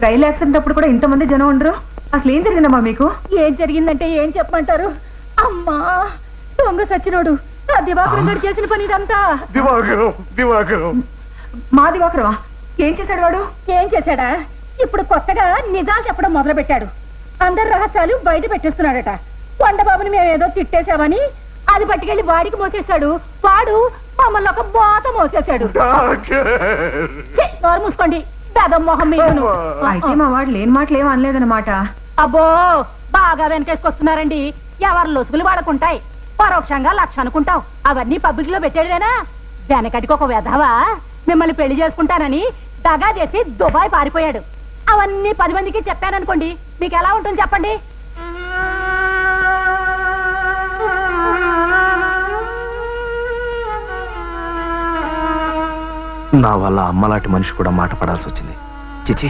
రైలు యాక్సిడెంట్ అప్పుడు కూడా ఇంతమంది జనం ఉండరు. అసలు ఏం జరిగిందమ్మా మీకు? ఏం జరిగిందంటే ఏం చెప్పమంటారు. అమ్మా దొంగ సచ్చినోడు ఆ దివాకరం గారు చేసిన పని ఇదంతా. మా దివాకరమా? ఏం చేశాడు వాడు? ఏం చేశాడా? ఇప్పుడు కొత్తగా నిజాలు చెప్పడం మొదలు పెట్టాడు. అందరి రహస్యాలు బయట పెట్టేస్తున్నాడట. కొండబాబుని మేమేదో తిట్టేశామని అది పట్టుకెళ్లి వాడికి మోసేశాడు. వాడు మమ్మల్ని ఒక బోత మోసేశాడు. నోరు మూసుకోండి. మొహం మీదును. అయితే మా వాడు లేని మాటలు ఏం అనలేదన్నమాట. అబ్బో బాగా వెనకేసుకొస్తున్నారండి. ఎవరు లొసుగులు వాడుకుంటాయి. పరోక్షంగా లక్ష అనుకుంటాం. అవన్నీ పబ్లిక్ లో పెట్టేదేనా? వెనకటికి ఒక వెధవా మిమ్మల్ని పెళ్లి చేసుకుంటానని దగా చేసి దుబాయ్ పారిపోయాడు. అవన్నీ 10 మందికి చెప్పాననుకోండి, మీకు ఎలా ఉంటుంది చెప్పండి. నా వల్ల అమ్మలాంటి మనిషి కూడా మాట పడాల్సి వచ్చింది. చిచి,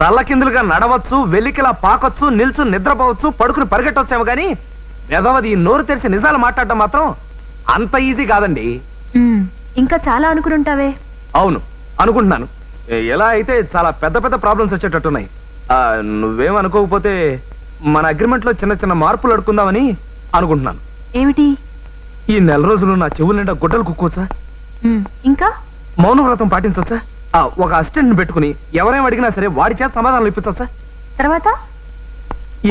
తల్లకిందులుగా నడవచ్చు, వెలికిలా పాకొచ్చు, నిల్చు నిద్రపోవచ్చు, పడుకుని పరిగెట్టొచ్చాము గాని వెదవది నోరు తెరిచి నిజాలు మాట్లాడటం మాత్రం అంత ఈజీ కాదండి. ఇంకా చాలా అనుకుంటావే? అవును అనుకుంటున్నాను. ఎలా అయితే చాలా పెద్ద పెద్ద ప్రాబ్లమ్స్ వచ్చేటట్టున్నాయి. నువ్వేం అనుకోకపోతే మన అగ్రిమెంట్ లో చిన్న చిన్న మార్పులు అడుకుందామని అనుకుంటున్నాను. ఏమిటి? ఈ నెల రోజులు నా చెవుల నిండా గుడ్డలు కుక్కోవచ్చా? ఇంకా మౌనవ్రతం పాటించవచ్చా? ఒక అసిస్టెంట్ పెట్టుకుని ఎవరేం అడిగినా సరే వాడి చేత సమాధానం ఇప్పించవచ్చా? తర్వాత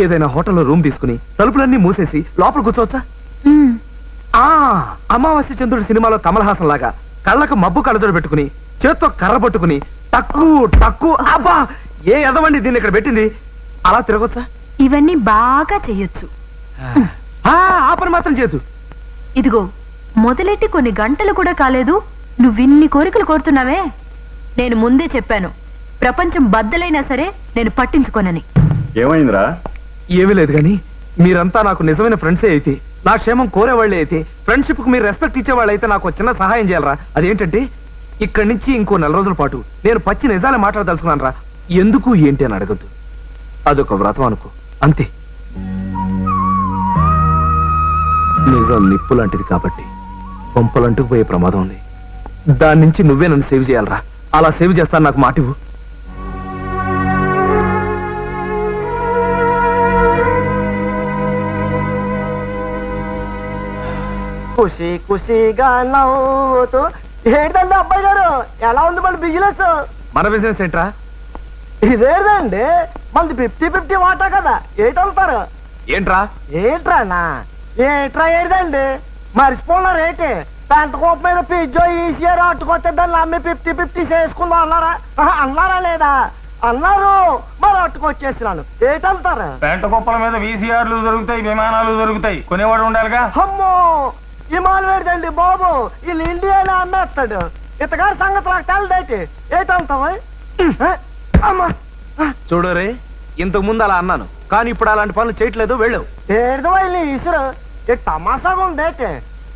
ఏదైనా హోటల్లో రూమ్ తీసుకుని తలుపులన్నీ మూసేసి లోపల కూర్చోవచ్చా? అమావాస్య చంద్రుడి సినిమాలో కమల్ హాసన్ లాగా కళ్ళకు మబ్బు కళ్ళజోడు పెట్టుకుని చేత్తో కర్ర పట్టుకుని టక్కు టక్కు, అబ్బా ఏ ఎదవండి దీన్ని ఇక్కడ పెట్టింది, అలా తిరగొచ్చా? ఇవన్నీ బాగా చెయ్యొచ్చు. ఆ పని మాత్రం చేయొచ్చు. ఇదిగో మొదలెట్టి కొన్ని గంటలు కూడా కాలేదు, నువ్విన్ని కోరికలు కోరుతున్నావే. నేను ముందే చెప్పాను, ప్రపంచం బద్దలైనా సరే నేను పట్టించుకోనని. ఏమైందిరా? ఏమీ లేదు గాని మీరంతా నాకు నిజమైన ఫ్రెండ్సే అయితే, నా క్షేమం కోరేవాళ్లే అయితే, ఫ్రెండ్షిప్ కు మీరు రెస్పెక్ట్ ఇచ్చేవాళ్ళు అయితే నాకు చిన్న సహాయం చేయాలరా. అదేంటంటే ఇక్కడి నుంచి ఇంకో 4 రోజుల పాటు నేను పచ్చి నిజాలే మాట్లాడదలుచుకున్నాను రా. ఎందుకు ఏంటి అని అడగద్దు, అదొక వ్రతం అనుకో అంతే. నిజం నిప్పు లాంటిది కాబట్టి పంపలంటుకు పోయే ప్రమాదం ఉంది. దాని నుంచి నువ్వే నన్ను సేవ్ చేయాలరా. అలా సేవ్ చేస్తాను, నాకు మాటివు. ఖుషి ఖుషిగా నవ్వుతూ. ఏంటండి అబ్బాయి గారు, ఎలా ఉంది మన బిజినెస్? మన బిజినెస్ ఏంట్రా? ఇదేదండి మనది 50-50 వాటా కదా, ఏటంటారు? ఏంట్రా? ఏంట్రానా? ఏంట్రా ఏదండి మర్చిపోన్నారు ఏంటి? పెంట కోప మీద పిజ్జో ఈసీఆర్ అట్టుకొస్తే దాన్ని అమ్మి 50-50 చేసుకుందాం అన్నారా? అన్నారా లేదా? అన్నారు, మరి అట్టుకొచ్చేసినాను. ఏటంటారు? పెంట కుప్పల మీద వీసీఆర్లు దొరుకుతాయి, విమానాలు దొరుకుతాయి, కొనేవాడు ఉండాలిగా. అమ్మో విమానం వేడదండి బాబు, వీళ్ళు ఇండియాలో అమ్మేస్తాడు. ఇతగారి సంగతి నాకు తెలదేటి. ఏటంటావా? చూడు రే, ఇంతకు ముందు అలా అన్నాను కానీ ఇప్పుడు అలాంటి పనులు చేయట్లేదు. వెళ్ళు. ఏడుదో వెళ్ళి ఇసురు తమాసాగా ఉందేటి.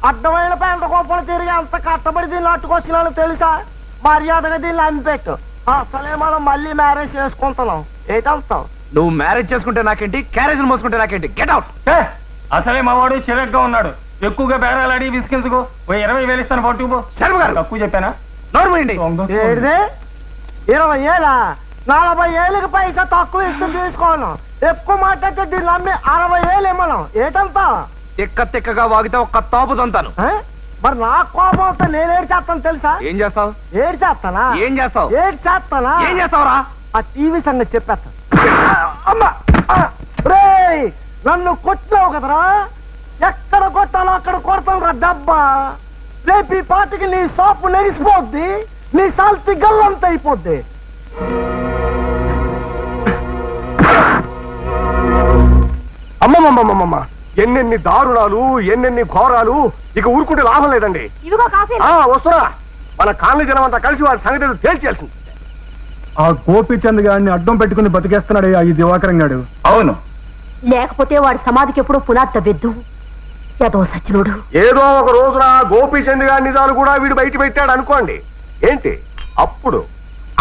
అడ్డమైన పెంట కోపలు తిరిగి అంత కట్టబడి దీన్ని అట్టుకొచ్చినాను తెలుసా? మర్యాదగా దీన్ని అమ్మిపెట్టు. అసలే మనం మళ్ళీ మ్యారేజ్ చేసుకుంటున్నాం. ఏటంటావు? నువ్వు మ్యారేజ్ చేసుకుంటే నాకేంటి, క్యారేజ్ మోసుకుంటే నాకేంటి? Get out. అసలే మావాడు చిరగ్గా ఉన్నాడు. ఎక్కువగా బేరాలాడి విసికించుకో 20,000 ఇస్తాను పట్టుకుపో. శర్మ గారు తక్కువ చెప్పానా? నోర్మండి. 20 ఏళ్ళ 40 ఏళ్ళకి పైసా తక్కువ ఇస్తూ తీసుకోను. ఎక్కువ మాట్లాడితే దీన్ని నమ్మి 60 ఏళ్ళు ఇమ్మను. ఏటంతా తిక్కగా వాగితే ఒక్క తాపు తంతాను. మరి నా కోపం వస్తే నేను ఏడ్చేస్తాను తెలుసా? ఏం చేస్తావు? ఏడ్చేస్తానా? ఏం చేస్తావు? ఏడ్చేస్తానా? ఏం చేస్తావురా? ఆ టీవీ సంగతి చెప్పేస్తా. అమ్మా రేయ్, నన్ను కొట్టినావు కదరా, ఎక్కడ కొట్టాలో అక్కడ కొడతాను రా డబ్బా. రేపు ఈ పాటికి నీ షాపు నెగిసిపోద్ది, నీ సాల్తి గల్లంత అయిపోద్ది. అమ్మమ్మమ్మమ్మమ్మ, ఎన్నెన్ని దారుణాలు, ఎన్నెన్ని ఘోరాలు. ఇక ఊరుకుంటే లాభం లేదండి. ఇదిగో కాఫీ. వస్తున్నా. మన కాలనీ జనం అంతా కలిసి వారి సంగతి తేల్చేయాల్సింది. ఆ గోపీచంద్ గారిని అడ్డం పెట్టుకుని బతికేస్తున్నాడు ఈ దివాకరం గాడు. అవును, లేకపోతే వాడి సమాధికి ఎప్పుడో పునాది తవ్వెద్దు. ఏదో సచ్చినోడు. ఏదో ఒక రోజున గోపీచంద్ గారి నిజాలు కూడా వీడు బయట పెట్టాడు అనుకోండి. ఏంటి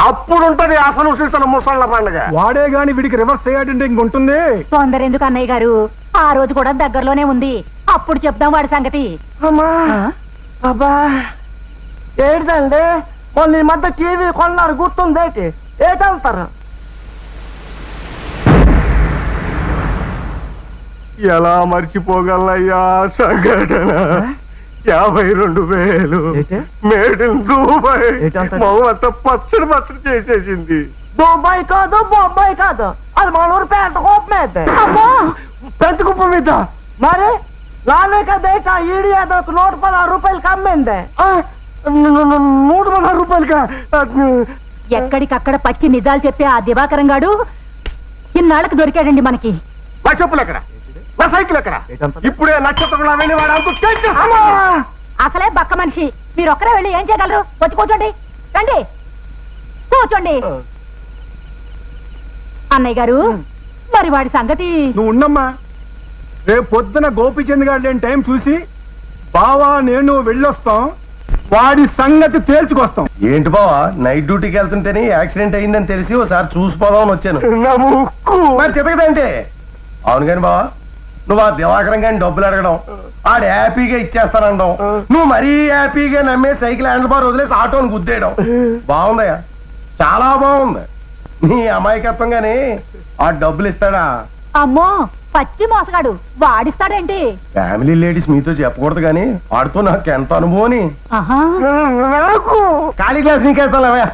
అప్పుడుంటది అసలు సీసన ముసళ్ళ పండుగ. వాడే గాని వీడికి రివర్స్ అయ్యాడంటే ఇంకొంటుంది. తొందర ఎందుకు అన్నయ్య గారు? ఆ రోజు కూడా దగ్గరలోనే ఉంది. అప్పుడు చెప్దాం వాడి సంగతి. అమ్మా అబ్బా ఏడుదండి. వాళ్ళు ఈ మధ్య టీవీ కొన్నారు గుర్తుందేటి? ఏటంటారు? ఎలా మర్చిపోగలయ్యా సంఘటన. 52,000 మేడ్ ఇన్ దుబాయ్. మొత్తం పచ్చడి చేసేసింది. దుబాయ్ కాదు, బొంబాయి కాదు, అది మన ఊరు పెంట కుప్ప మీద. పెంట కుప్ప మీద మరి నానే కదేట ఈడి ఏదో 116 రూపాయలకి అమ్మింది. 116 రూపాయలకా? ఎక్కడికక్కడ పచ్చి నిజాలు చెప్పే ఆ దివాకరం గాడు ఇన్నాళ్ళకి దొరికాడండి మనకి. నా చెప్పులు ఎక్కడ? నా సైకిల్ ఎక్కడ? ఇప్పుడే నక్షత్రం వెళ్ళి వాడు అసలే బక్క మనిషి. మీరు ఒక్కరే వెళ్ళి ఏం చేయగలరు? వచ్చి కూర్చోండి. రండి కూర్చోండి. అన్నయ్య గారు, మరి వాడి సంగతి? నువ్వు ఉండమ్మా. రేపు పొద్దున గోపీచంద్ గారు లేని టైం చూసి బావా నేను వెళ్ళొస్తాం, వాడి సంగతి తేల్చుకొస్తాం. ఏంటి బావా, నైట్ డ్యూటీకి వెళ్తుంటేనే యాక్సిడెంట్ అయిందని తెలిసి ఒకసారి చూసిపోదామని వచ్చాను. మరి చెప్పేదంటే అవును కాని బావా, నువ్వు ఆ దివాకరం కానీ డబ్బులు అడగడం, ఆడు హ్యాపీగా ఇచ్చేస్తానండం, నువ్వు మరీ హ్యాపీగా నమ్మే సైకిల్ హ్యాండిల్ బార్ వదిలేసి ఆటోని గుద్దేయడం బాగుందయ్యా, చాలా బాగుంది. నీ అమాయకత్వం గాని ఆ డబ్బులు ఇస్తాడా? అమ్మో పచ్చి మోసగాడు, వాడిస్తాడేంటి? ఫ్యామిలీ లేడీస్ మీతో చెప్పకూడదు గాని వాడితో నాకు ఎంత అనుభవం. ఖాళీ గ్లాస్ నీకేస్తావా?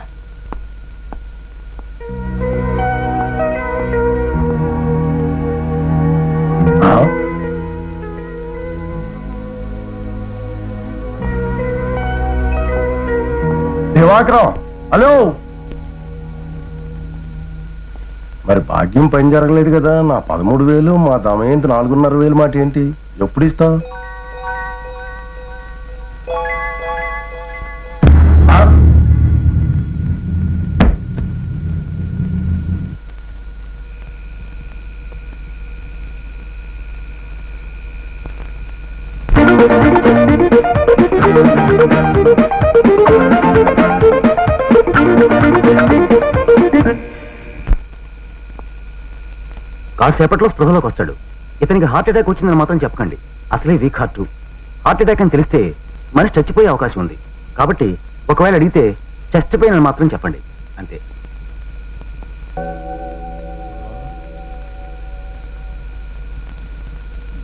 దివాకరం, హలో. మరి భాగ్యం పని జరగలేదు కదా, నా 13,000 మా దమయంతి 4,500 మాట ఏంటి? ఎప్పుడు ఇస్తావు? కాసేపట్లో స్పృహలోకి వస్తాడు. ఇతనికి హార్ట్ అటాక్ వచ్చిందని మాత్రం చెప్పకండి. అసలే వీక్ హార్ట్ అటాక్ అని తెలిస్తే మనిషి చచ్చిపోయే అవకాశం ఉంది. కాబట్టి ఒకవేళ అడిగితే చెస్ట్ పెయిన్ అని మాత్రం చెప్పండి, అంతే.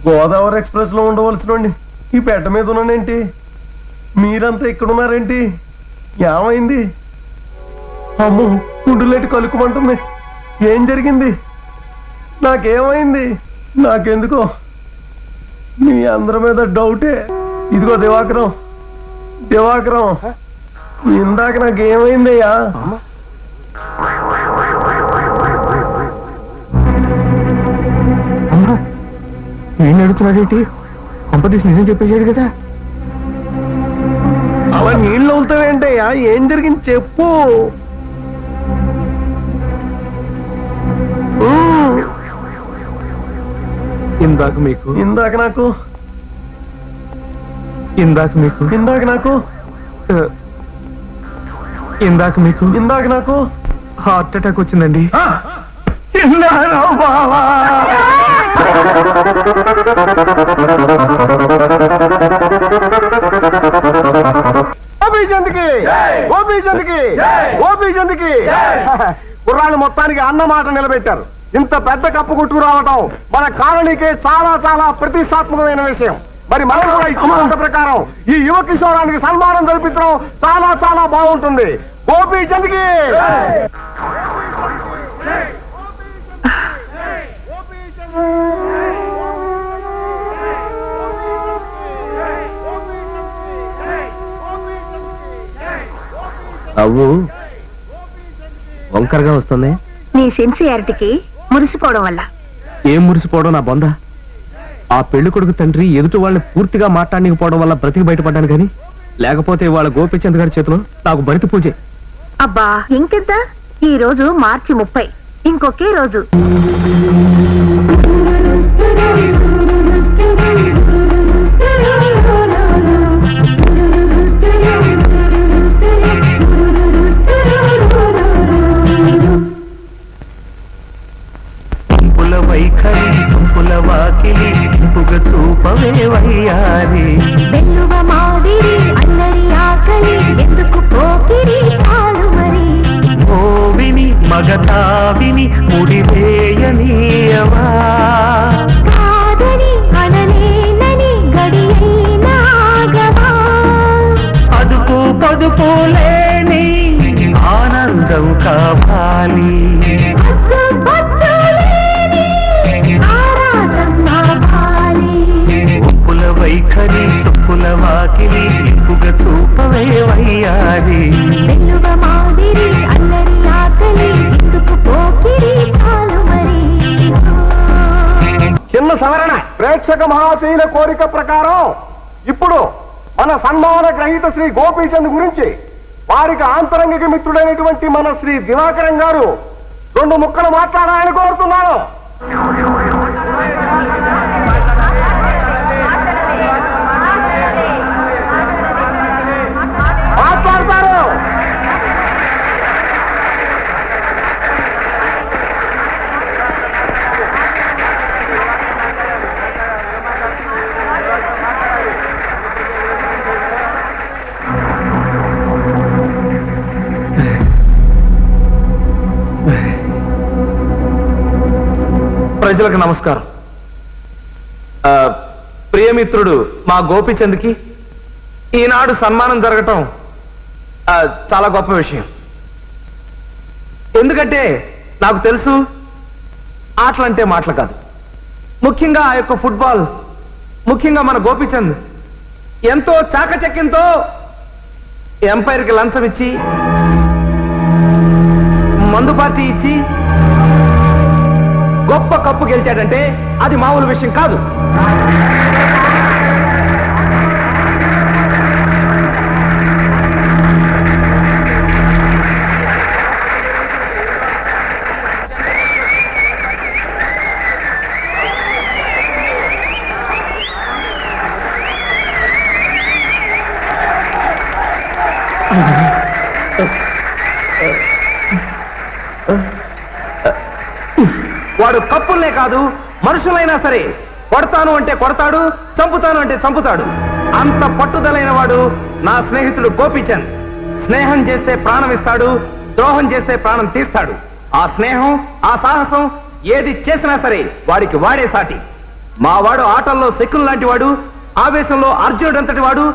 గోదావరి ఎక్స్ప్రెస్ లో ఉండవలసినండి ఈ పెట్ట మీద ఉన్నానేంటి? మీరంతా ఇక్కడున్నారేంటి? ఏమైంది? అమ్మో, గుండులేటి కలుక్కుమంటుంది. ఏం జరిగింది? నాకేమైంది? నాకెందుకో మీ అందరి మీద డౌటే. ఇదిగో దివాకరం, ఇందాక నాకేమైందయ్యా? ఏం అడుగుతున్నాడేంటి? కాంపిటీషన్ నిజం చెప్పేశాడు కదా. అలా నీళ్ళు అవుతావేంటయ్యా? ఏం జరిగింది చెప్పు. ఇందాక మీకు హార్ట్ అటాక్ వచ్చిందండి. బావా కుర్రాళ్ళు మొత్తానికి అన్నమాట నిలబెట్టారు. ఇంత పెద్ద కప్పు కొట్టుకు రావటం మన కాలనీకే చాలా చాలా ప్రతిష్టాత్మకమైన విషయం. మరి మనం కూడా ఇచ్చిన ప్రకారం ఈ యువ కిషోరానికి సన్మానం జరిపించడం చాలా చాలా బాగుంటుంది. గోపీచంద్కి నవ్వు వంకరగా వస్తుంది. నీ సిన్సియారిటీకి మురిసిపోవడం వల్ల. ఏం మురిసిపోవడం నా బొంద. ఆ పెళ్లి కొడుకు తండ్రి ఎదుటి వాళ్ళని పూర్తిగా మాట్లాడకపోవడం వల్ల బ్రతికి బయటపడ్డాను కానీ లేకపోతే వాళ్ళ గోపీచంద్ గారి చేతిలో నాకు బరితి పూజే. అబ్బా ఇంకెంత, ఈ రోజు మార్చి 30, ఇంకొకే రోజు. వైఖరి సుంపుల వాకిలి ఇంపుగ చూపవే వయ్యారి వెల్లువ మాదిరి అల్లరి ఆకలి ఎందుకు పోకిరి కాలు మరి ఓవిని మగతావిని ముడివేయనీయవా కాదని అనలేనని గడియైనాగవా అదుపు పదుపు లేని ఆనందం కావాలి ఉప్పుల వైఖరి సుప్పుల వాకిలి ఇంపుగ చూపవే వయ్యారి వెల్లువ మాదిరి అల్లరి ఆకలి ఎందుకు పోకిరి కాలు మరి చిన్న సవరణ. ప్రేక్షక మహాశైల కోరిక ప్రకారం ఇప్పుడు మన సన్మాన గ్రహీత శ్రీ గోపీచంద్ గురించి వారికి ఆంతరంగిక మిత్రుడైనటువంటి మన శ్రీ దివాకరం గారు 2 ముక్కలు మాట్లాడాలని కోరుతున్నాను. మాట్లాడతారు. ప్రజలకు నమస్కారం. ప్రియమిత్రుడు మా గోపీచంద్కి ఈనాడు సన్మానం జరగటం చాలా గొప్ప విషయం. ఎందుకంటే నాకు తెలుసు ఆటలంటే మాటలు కాదు. ముఖ్యంగా ఆ యొక్క ఫుట్బాల్, ముఖ్యంగా మన గోపీచంద్ ఎంతో చాకచక్యంతో ఎంపైర్కి లంచం ఇచ్చి మందు పార్టీ ఇచ్చి గొప్ప కప్పు గెలిచాడంటే అది మామూలు విషయం కాదు. వాడు కప్పుల్నే కాదు మనుషులైనా సరే కొడతాను అంటే కొడతాడు, చంపుతాను అంటే చంపుతాడు. అంత పట్టుదలైన వాడు నా స్నేహితుడు గోపీచంద్. స్నేహం చేస్తే ప్రాణం ఇస్తాడు, ద్రోహం చేస్తే ప్రాణం తీస్తాడు. ఆ స్నేహం, ఆ సాహసం ఏది చేసినా సరే వాడికి వాడే సాటి. మా వాడు ఆటల్లో శకున్ లాంటి వాడు, ఆవేశంలో అర్జునుడు అంతటి వాడు,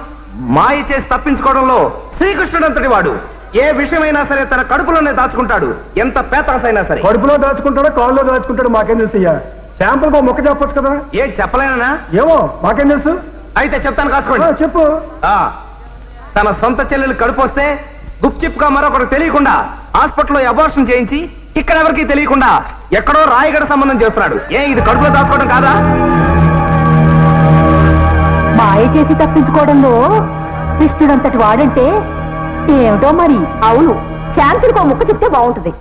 మాయ చేసి తప్పించుకోవడంలో శ్రీకృష్ణుడు అంతటి వాడు. ఏ విషయమైనా సరే తన కడుపులోనే దాచుకుంటాడు, ఎంత పేతరసైనా సరే. కడుపులో దాచుకుంటాడో కాళ్ళలో దాచుకుంటాడో మాకేం తెలుసయ్యా? శాంపుల్ కో మొక్క చెప్పొచ్చు కదా. ఏం చెప్పలేనా? ఏమో మాకేం తెలుసు. అయితే చెప్తాను, కాసుకోండి. చెప్పు. తన సొంత చెల్లెలు కడుపు వస్తే గుప్చిప్ గా మరొకరికి తెలియకుండా హాస్పిటల్లో అబార్షన్ చేయించి ఇక్కడ ఎవరికి తెలియకుండా ఎక్కడో రాయగడ సంబంధం చేస్తున్నాడు. ఇది కడుపులో దాచుకోవడం కాదా? మాయ చేసి తప్పించుకోవడంలో కృష్ణుడంతటి వాడంటే ఏమిటో మరి. అవును, శాంతికి ముక్క చెప్తే బాగుంటుంది.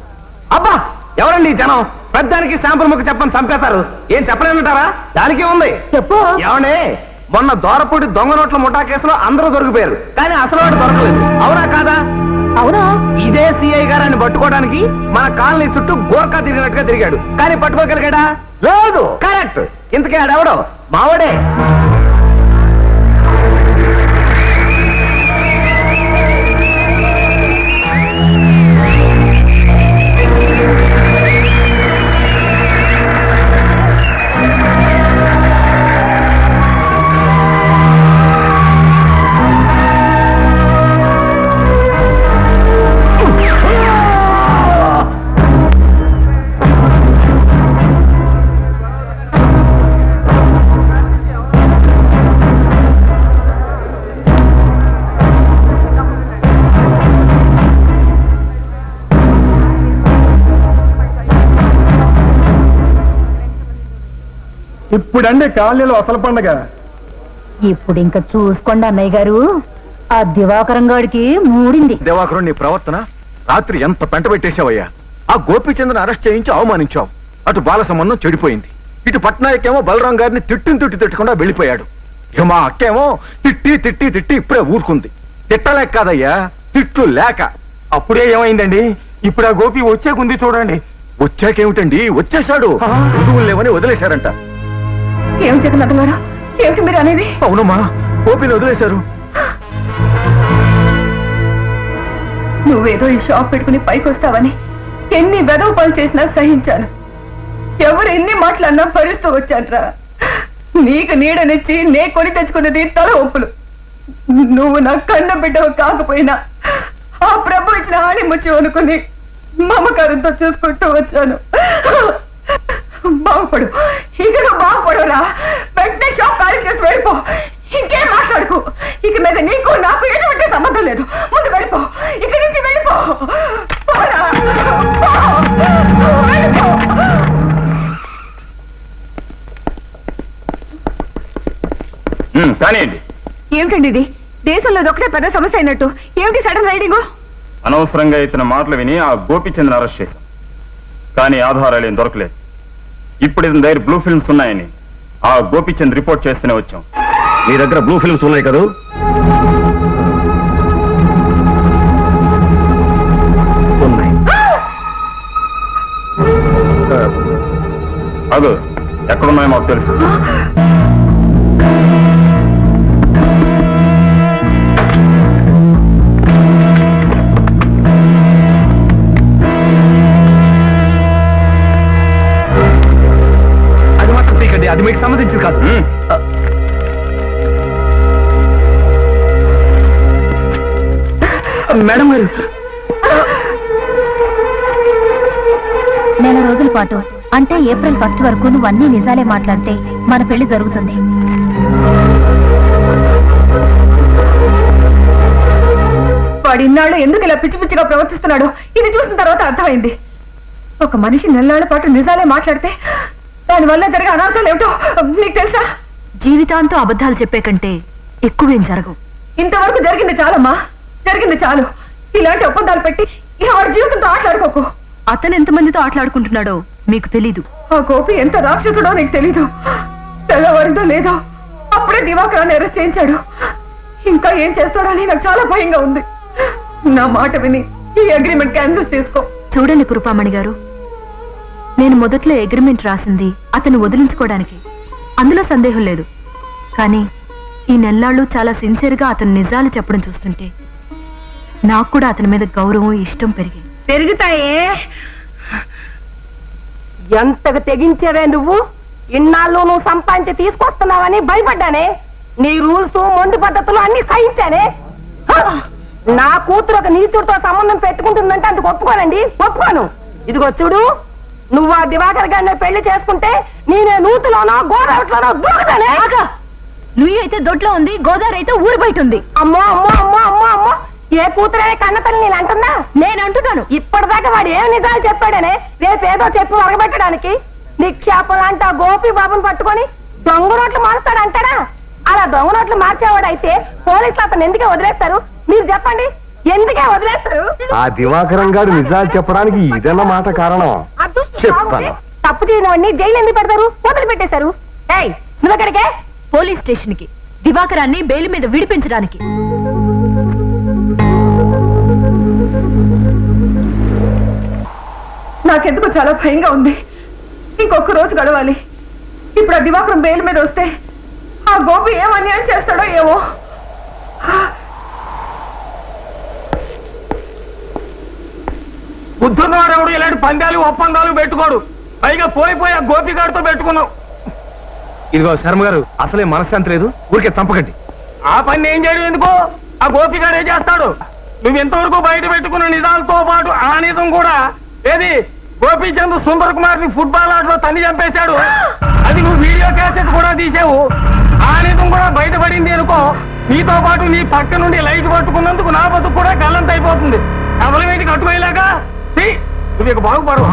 అబ్బా ఎవరండి జనం పెద్దానికి శాంపుల్ ముక్క చెప్పని చంపేస్తారు. ఏం చెప్పలేమంటారా? దానికే ఉంది. చెప్పు. ఏమండి, మొన్న దోరపూడి దొంగ నోట్ల ముఠా కేసులో అందరూ దొరికిపోయారు, కానీ అసలు వాడు దొరకలేదు. అవునా కాదా? అవునా? ఇదే సిఐ గారాన్ని పట్టుకోవడానికి మన కాలనీ చుట్టూ గోర్ఖా తిరిగినట్టుగా తిరిగాడు, కానీ పట్టుకోగలిగాడా? లేదు. కరెక్ట్. ఇంతకీ ఆడెవడో మావాడే. ఇప్పుడండి కాలనీలో అసలు పండగ. ఇప్పుడు ఇంకా చూసుకోండి అన్నయ్య గారు, ఆ దివాకరం గాడికి మూడింది. దివాకరం, నీ ప్రవర్తన రాత్రి ఎంత పెంట పెట్టేశావయ్యా. ఆ గోపీచంద్రని అరెస్ట్ చేయించి అవమానించావు. అటు బాల సంబంధం చెడిపోయింది. ఇటు పట్నాయకేమో బలరాం గారిని తిట్టకుండా వెళ్ళిపోయాడు. ఇక మా అక్కేమో తిట్టి ఇప్పుడే ఊరుకుంది. తిట్టలేక కాదయ్యా, తిట్లు లేక. అప్పుడే ఏమైందండి? ఇప్పుడు ఆ గోపి వచ్చేకుంది చూడండి. వచ్చాకేమిటండి, వచ్చేశాడు. రుజువులు లేవని వదిలేశారంట. ఏం జగన్నాథం ఏమిటి మీరు అనేది? అవునమ్మా, గోపిని వదిలేశారు. నువ్వేదో ఈ షాప్ పెట్టుకుని పైకి వస్తావని ఎన్ని వెదవ పనులు చేసినా సహించాను. ఎవరు ఎన్ని మాటలన్నా భరిస్తూ వచ్చానురా. నీకు నీడనిచ్చి నే కొని తెచ్చుకున్నది తల ఒప్పులు. నువ్వు నా కన్న బిడ్డవు కాకపోయినా ఆ ప్రభు ఇచ్చిన ఆణిముచ్చు అనుకుని మమకారంతో చూసుకుంటూ వచ్చాను. బాగుపడు, ఇక నువ్వు బాగుపడురా. వెంటనే షాప్ ఖాళీ చేసి వెళ్ళిపో. ఇంకేం మాట్లాడుకో. ఇక మీద నీకు నాకు ఎటువంటి సంబంధం లేదు. ముందు వెళ్ళిపో, ఇక్కడి నుంచి వెళ్ళిపో. కానివ్వండి. ఏమిటండి ఇది? దేశంలో ఒకటే పెద్ద సమస్య అయినట్టు ఏమిటి సడన్ రైడింగ్? అనవసరంగా ఇతని మాటలు విని ఆ గోపిచంద్రని అరెస్ట్ చేశాం. కానీ ఆధారాలు ఏం దొరకలేదు. ఇప్పుడు ఇతని దగ్గర బ్లూ ఫిల్మ్స్ ఉన్నాయని ఆ గోపిచంద్ రిపోర్ట్ చేస్తూనే వచ్చాం. మీ దగ్గర బ్లూ ఫిల్మ్స్ ఉన్నాయి కదా? ఉన్నాయి. అదు ఎక్కడున్నాయో మాకు తెలుసు. అది మీకు సంబంధించింది కాదు. మేడం గారు, నెల రోజుల పాటు అంటే ఏప్రిల్ 1 వరకు నువ్వు అన్ని నిజాలే మాట్లాడితే మన పెళ్లి జరుగుతుంది. వాడు ఇన్నాళ్ళు ఎందుకు ఇలా పిచ్చి పిచ్చిగా ప్రవర్తిస్తున్నాడో ఇది చూసిన తర్వాత అర్థమైంది. ఒక మనిషి నెల్లాళ్ల పాటు నిజాలే మాట్లాడితే దానివల్ల జరిగే అనార్థాలు ఏమిటో నీకు తెలుసా? జీవితాంతం అబద్ధాలు చెప్పే కంటే ఎక్కువేం జరగవు. ఇంతవరకు జరిగింది చాలమ్మా, జరిగింది చాలు. ఇలాంటి ఒప్పందాలు పెట్టి వాడి జీవితంతో ఆటలాడుకోకు. అతను ఎంతమందితో ఆటలాడుకుంటున్నాడో మీకు తెలీదు. ఆ గోపి ఎంత రాక్షసుడో నీకు తెలీదు. తెల్లవారిందో లేదో అప్పుడే దివాకరాన్ని అరెస్ట్ చేయించాడు. ఇంకా ఏం చేస్తాడో అని నాకు చాలా భయంగా ఉంది. నా మాట విని ఈ అగ్రిమెంట్ క్యాన్సిల్ చేసుకో. చూడండి కృపామణి గారు, నేను మొదట్లో అగ్రిమెంట్ రాసింది అతను వదిలించుకోవడానికి, అందులో సందేహం లేదు. కానీ ఈ నెల్లాళ్ళు చాలా సిన్సియర్గా అతను నిజాలు చెప్పడం చూస్తుంటే నాకు కూడా అతని మీద గౌరవం, ఇష్టం పెరుగుతాయే. ఎంతగా తెగించేవే నువ్వు. ఇన్నాళ్ళు నువ్వు సంపాదించి తీసుకొస్తున్నావని భయపడ్డానే. నీ రూల్స్, మొండి పద్ధతులు అన్ని సహించానే. నా కూతురు ఒక నీచుడితో సంబంధం పెట్టుకుంటుందంటే అందుకు ఒప్పుకోనండి, ఒప్పుకోను. ఇదిగో చూడు, నువ్వు ఆ దివాకర్ గారిని పెళ్లి చేసుకుంటే నేనే నూతులోనో గోదావరిలోనో దూకుతానే. నువ్వు అయితే దొడ్లో ఉంది, గోదావరి అయితే ఊరు బయట ఉంది. అమ్మో అమ్మో అమ్మో అమ్మో అమ్మో, ఏ కూతురే కన్న తల్లి నేను అంటున్నా? నేను అంటున్నాను. ఇప్పటిదాకా వాడు ఏం నిజాలు చెప్పాడనే రేపేదో చెప్పి వరగబెట్టడానికి నిక్షేపం లాంటి ఆ గోపి బాబుని పట్టుకొని దొంగ నోట్లు మారుస్తాడంటాడా? అలా దొంగ నోట్లు మార్చేవాడైతే పోలీసులు అతను ఎందుకే వదిలేస్తారు? మీరు చెప్పండి, ఎందుకే వదిలేస్తారు? ఆ దివాకరం గారు నిజాలు చెప్పడానికి ఇదన్న మాట కారణం. చెప్తాను. తప్పు చేయని వాడిని జైలు ఎందుకు పెడతారు? వదిలి పెట్టేశారు. ఏయ్, నువ్వెక్కడికే? పోలీస్ స్టేషన్ కి, దివాకరాన్ని బెయిల్ మీద విడిపించడానికి. నాకెందుకు చాలా భయంగా ఉంది. ఇంకొక రోజు గడవాలి. ఇప్పుడు ఆ దివాకరం బెయిల్ మీద వస్తే ఆ గోపి ఏం అన్యాయం చేస్తాడో ఏమో. బుద్ధున్నవాడెవడు ఇలాంటి పందాలు ఒప్పందాలు పెట్టుకోడు. పైగా పోయిపోయి ఆ గోపిగాడితో పెట్టుకున్నావు. ఇదిగో శర్మ గారు, అసలే మనశ్శాంతి లేదు, ఊరికే చంపకండి. ఆ పని ఏం చేయడం ఎందుకో? ఆ గోపిగాడు ఏం చేస్తాడు? నువ్వు ఎంతవరకు బయట పెట్టుకున్న నిజాలతో పాటు ఆ నిజం కూడా ఏది గోపీచంద్ సుందర్ కుమార్ ని ఫుట్బాల్ ఆటలో తన్ని చంపేశాడు. అది నువ్వు వీడియో క్యాసెట్ కూడా తీసావు. ఆ నిజం కూడా బయటపడింది అనుకో, నీతో పాటు నీ పక్క నుండి లైట్ పట్టుకున్నందుకు నా బతుకు కూడా గల్లంత అయిపోతుంది. అవలమేటి కట్టుకోలేక నువ్వు ఇక బాగుపడవు.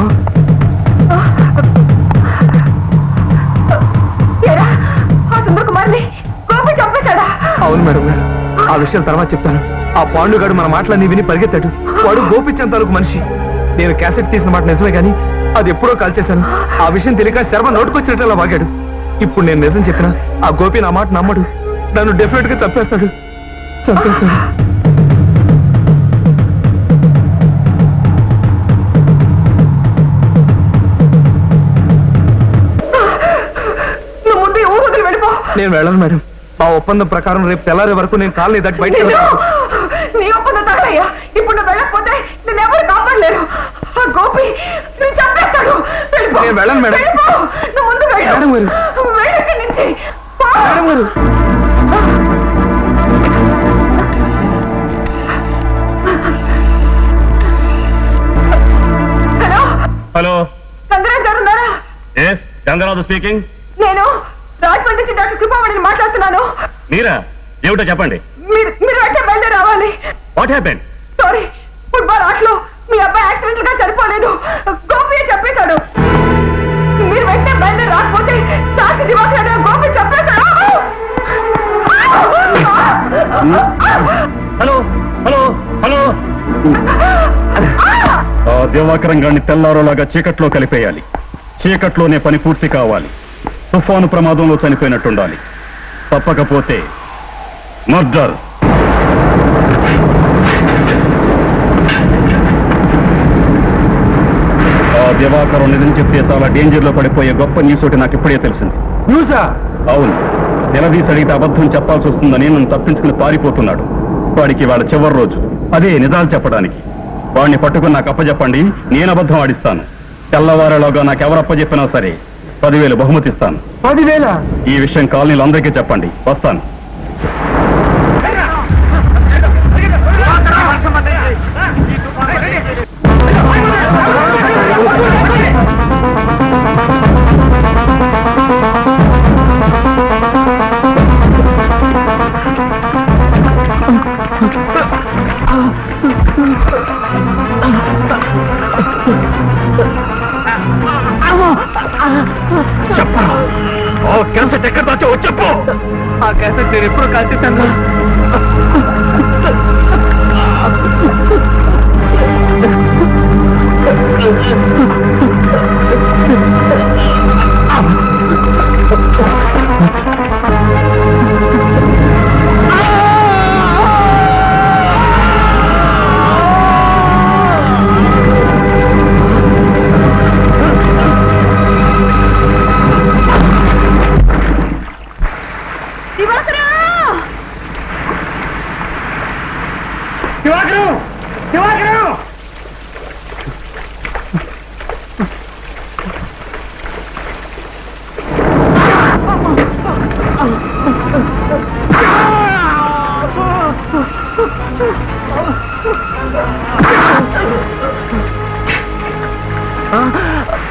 సుందర్ కుమార్ని గోపి చంపేశాడా? అవును మేడం గారు, ఆ విషయం తర్వాత చెప్తాను. ఆ పాండుగాడు మన మాటలన్నీ విని పరిగెత్తాడు. వాడు గోపిచంద్ తాలూకు మనిషి. నేను క్యాసెట్ తీసిన మాట నిజమే గానీ అది ఎప్పుడో కాల్చేశాను. ఆ విషయం తెలియక శర్మ నోటుకొచ్చినట్లా వాగాడు. ఇప్పుడు నేను నిజం చెప్పినా ఆ గోపి నా మాట నమ్మడు. నన్ను డెఫినెట్ గా చంపేస్తాడు. నువ్వు ముందు ఊరు వదిలి వెళ్ళిపో. నేను వెళ్ళను మేడం. ఆ ఒప్పందం ప్రకారం రేపు తెల్లారే వరకు నేను కాలనీ దాటి బయట నీ ఒప్పందం తగలయ్యా. ఇప్పుడు నువ్వు వెళ్ళకపోతే నేను ఎవరు కాపాడలేరు. ఆ గోపి నేను చంపేస్తాడు. నేను వెళ్ళను మేడం. నువ్వు ముందు వెళ్ళు. వెళ్ళి నుంచి మేడం గారు. హలో హలో, గంగరాజ్ గారు ఉన్నారా? Yes Gangaraju speaking. నేను రాజమండ్రి నుంచి డాక్టర్ కృపామణిని మాట్లాడుతున్నాను. మీరా? ఏమిటో చెప్పండి. మీరు వెంటనే బయలుదేరి రావాలి. What happened? సారీ, ఫుట్బాల్ ఆటలో మీ అబ్బాయి యాక్సిడెంట్ గా చనిపోలేదు. గోపి చెప్పేశాడు. మీరు వెంటనే బయలుదేరి రాకపోతే సాక్షి దివాకర్ గోపి చెప్పేశాడు. హలో హలో హలో, ఆ దివాకరం గారిని తెల్లారోలాగా చీకట్లో కలిపేయాలి. చీకట్లోనే పని పూర్తి కావాలి. తుఫాను ప్రమాదంలో చనిపోయినట్టుండాలి. తప్పకపోతే మర్డర్. ఆ దివాకరం నిజం చెప్తే చాలా డేంజర్ లో పడిపోయే గొప్ప న్యూస్ ఒకటి నాకు ఇప్పుడే తెలిసింది. న్యూసా? అవును, నిలదీసి అడిగితే అబద్ధం చెప్పాల్సి వస్తుందని నన్ను తప్పించుకుని పారిపోతున్నాడు. వాడికి వాళ్ళ చివరి రోజు. అదే నిజాలు చెప్పడానికి. వాడిని పట్టుకుని నాకు అప్పచెప్పండి, నేను అబద్ధం ఆడిస్తాను. తెల్లవారేలోగా నాకు ఎవరు అప్పచెప్పినా సరే 10,000 బహుమతిస్తాను. 10,000? ఈ విషయం కాలనీలో అందరికీ చెప్పండి. వస్తాను. చెప్పరా? ఓ క్యాసెట్ ఎక్కడ దాచో చెప్పు. ఆ క్యాసెట్ నేను ఎప్పుడు కాల్చేశాను.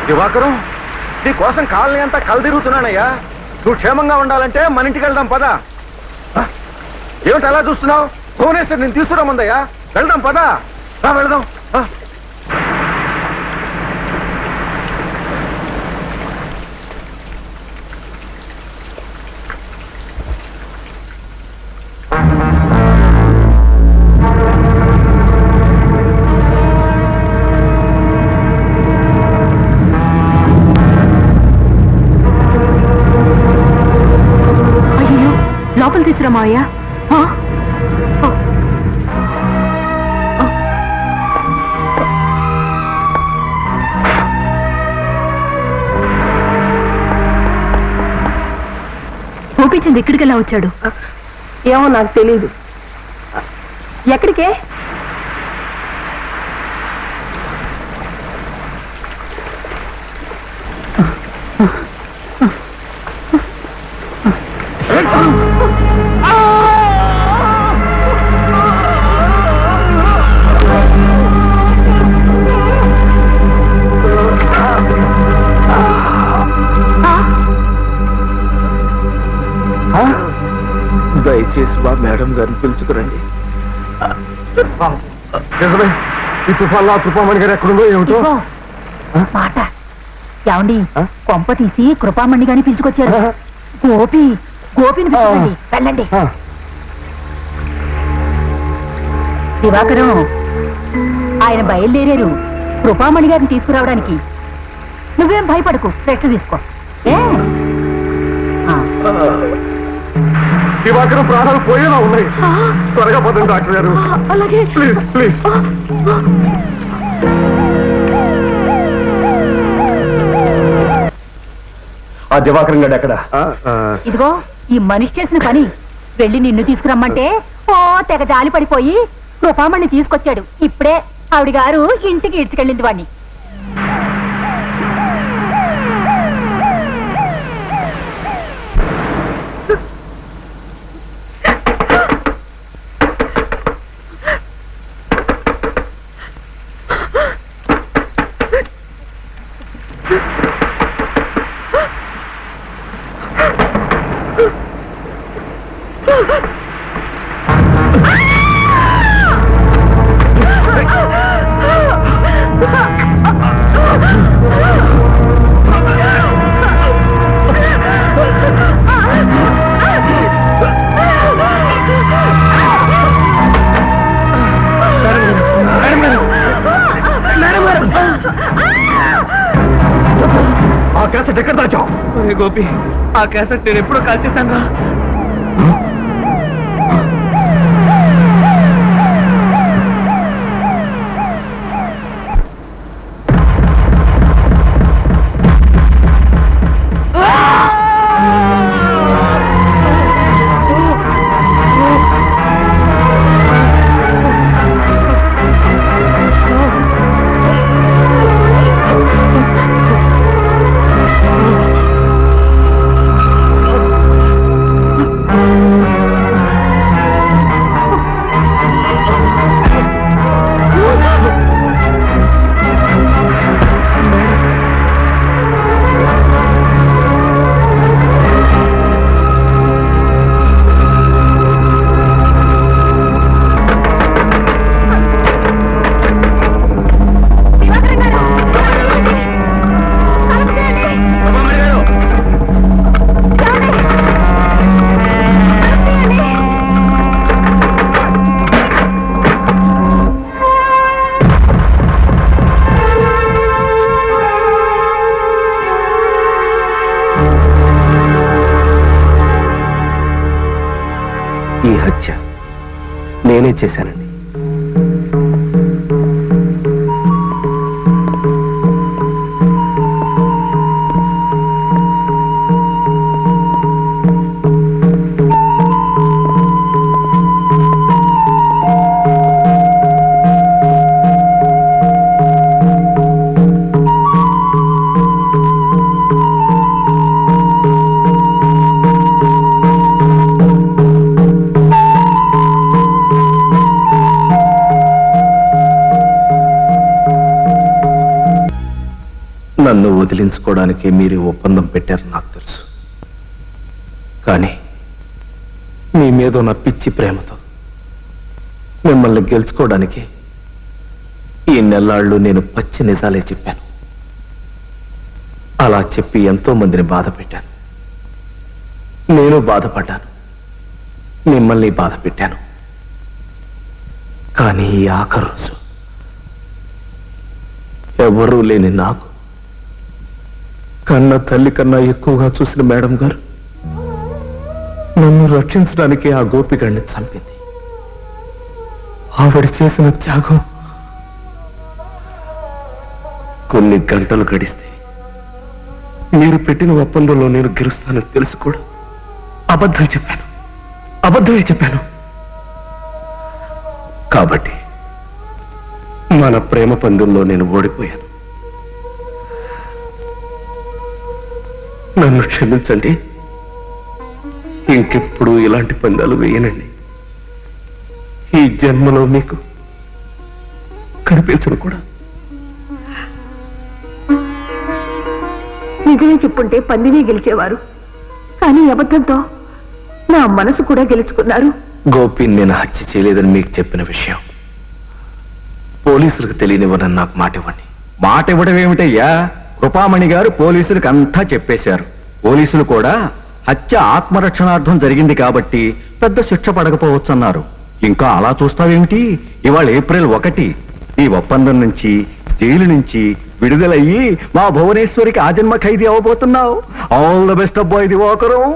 దివాకరం, నీ కోసం కాలనీ అంతా కలదిరుగుతున్నానయ్యా. నువ్వు క్షేమంగా ఉండాలంటే మన ఇంటికి వెళ్దాం పదా. ఏమిటి అలా చూస్తున్నావు? భువనేశ్వర్ నేను తీసుకురామందయ్యా. వెళ్దాం పదా, వెళ్దాం. లోపల తీసుకురామాయ్యా. వచ్చింది ఇక్కడికి ఎలా వచ్చాడు? ఏమో నాకు తెలియదు. ఎక్కడికే? దయచేసి మా మేడం గారిని పిలుచుకురండి. నిజమే, ఈ తుఫాన్లో ఆ కృపామణి గారు ఎక్కడుందో ఏమిటో. ఇదిగో, మాట ఏమండి, కొంప తీసి కృపామణి గారిని పిలుచుకొచ్చారు. గోపిని పిలుచుకోండి, వెళ్ళండి. దివాకరం, ఆయన బయలుదేరారు కృపామణి గారిని తీసుకురావడానికి. నువ్వేం భయపడకు, రెస్ట్ తీసుకో. దివాకరం ప్రాణాలు పోయేలా ఉన్నాయి. త్వరగా పదండి డాక్టర్ గారు. అలాగే. Please please. ఆ దివాకరం గారు ఎక్కడ? ఇదిగో ఈ మనిషి చేసిన పని. వెళ్ళి నిన్ను తీసుకురమ్మంటే ఓ తెగ జాలి పడిపోయి కృపామణి తీసుకొచ్చాడు. ఇప్పుడే ఆవిడ గారు ఇంటికి ఇడ్చుకెళ్ళింది వాడిని. ఆ క్యాసెట్ ఎక్కడ దాచావు? గోపి, ఆ క్యాసెట్ నేను ఎప్పుడో కాల్ చేశాను రా. ఈ హత్య నేనే చేశానండి. నన్ను వదిలించుకోవడానికి మీరు ఒప్పందం పెట్టారు నాకు తెలుసు. కానీ మీ మీద ఉన్న పిచ్చి ప్రేమతో మిమ్మల్ని గెలుచుకోవడానికి ఈ నెల్లాళ్ళు నేను పచ్చి నిజాలే చెప్పాను. అలా చెప్పి ఎంతో మందిని బాధ పెట్టాను. నేను బాధపడ్డాను, మిమ్మల్ని బాధ పెట్టాను. కానీ ఈ ఆఖరి రోజు ఎవరూ లేని నాకు కన్న తల్లి కన్నా ఎక్కువగా చూసిన మేడం గారు నన్ను రక్షించడానికి ఆ గోపిగాడిని చంపింది. ఆవిడ చేసిన త్యాగం కొన్ని గంటలు గడిస్తే మీరు పెట్టిన ఒప్పందంలో నేను గెలుస్తానని తెలుసు కూడా అబద్ధమే చెప్పాను కాబట్టి మన ప్రేమ పందెంలో నేను ఓడిపోయాను. నన్ను క్షమించండి. ఇంకెప్పుడు ఇలాంటి పందాలు వేయనండి. ఈ జన్మలో మీకు కనిపించను కూడా. నిజమే చెప్పుంటే పందిని గెలిచేవారు, కానీ అబద్ధంతో నా మనసు కూడా గెలుచుకున్నారు. గోపిని నేను హత్య చేయలేదని మీకు చెప్పిన విషయం పోలీసులకు తెలియనివ్వనని నాకు మాట ఇవ్వండి. మాట ఇవ్వడం ఏమిటయ్యా? కృపామణి గారు పోలీసులకు అంతా చెప్పేశారు. పోలీసులు కూడా హత్య ఆత్మరక్షణార్థం జరిగింది కాబట్టి పెద్ద శిక్ష పడకపోవచ్చన్నారు. ఇంకా అలా చూస్తావేమిటి? ఇవాళ ఏప్రిల్ 1 ఈ ఒప్పందం నుంచి, జైలు నుంచి విడుదలయ్యి మా భువనేశ్వరికి ఆజన్మ ఖైదీ అవ్వబోతున్నావు. ఆల్ ద బెస్ట్ అబ్బాయి దివాకరం.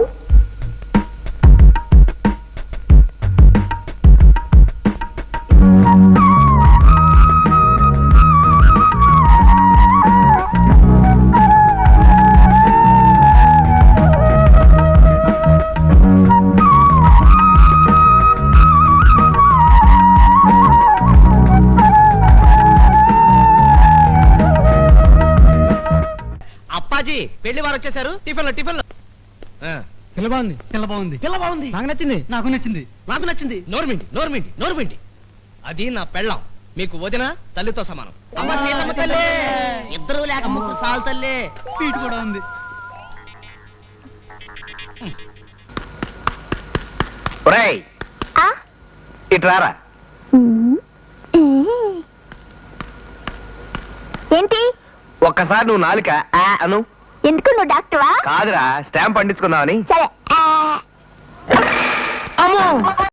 అప్పాజీ పెళ్లి వారు వచ్చేసారు. టిఫిన్లో పిల్ల బాగుంది, పిల్ల బాగుంది, పిల్ల బాగుంది. నాకు నచ్చింది, నాకు నచ్చింది, నాకు నచ్చింది. నోర్మింటి నోర్మింటి నోర్మింటి. అది నా పెళ్ళాం. మీకు వదిన తల్లితో సమానం. అమ్మ సీతమ్మ తల్లి, ఇద్దరు లేక ముగ్గురు సాల్ తల్లి. పీటు కూడా ఉంది. ఇట్రారా. ఏంటి? ఒక్కసారి నువ్వు నాలుక అను. ఎందుకు నువ్వు డాక్టరా? కాదురా, స్టాంప్ పండించుకుందామని. సరే.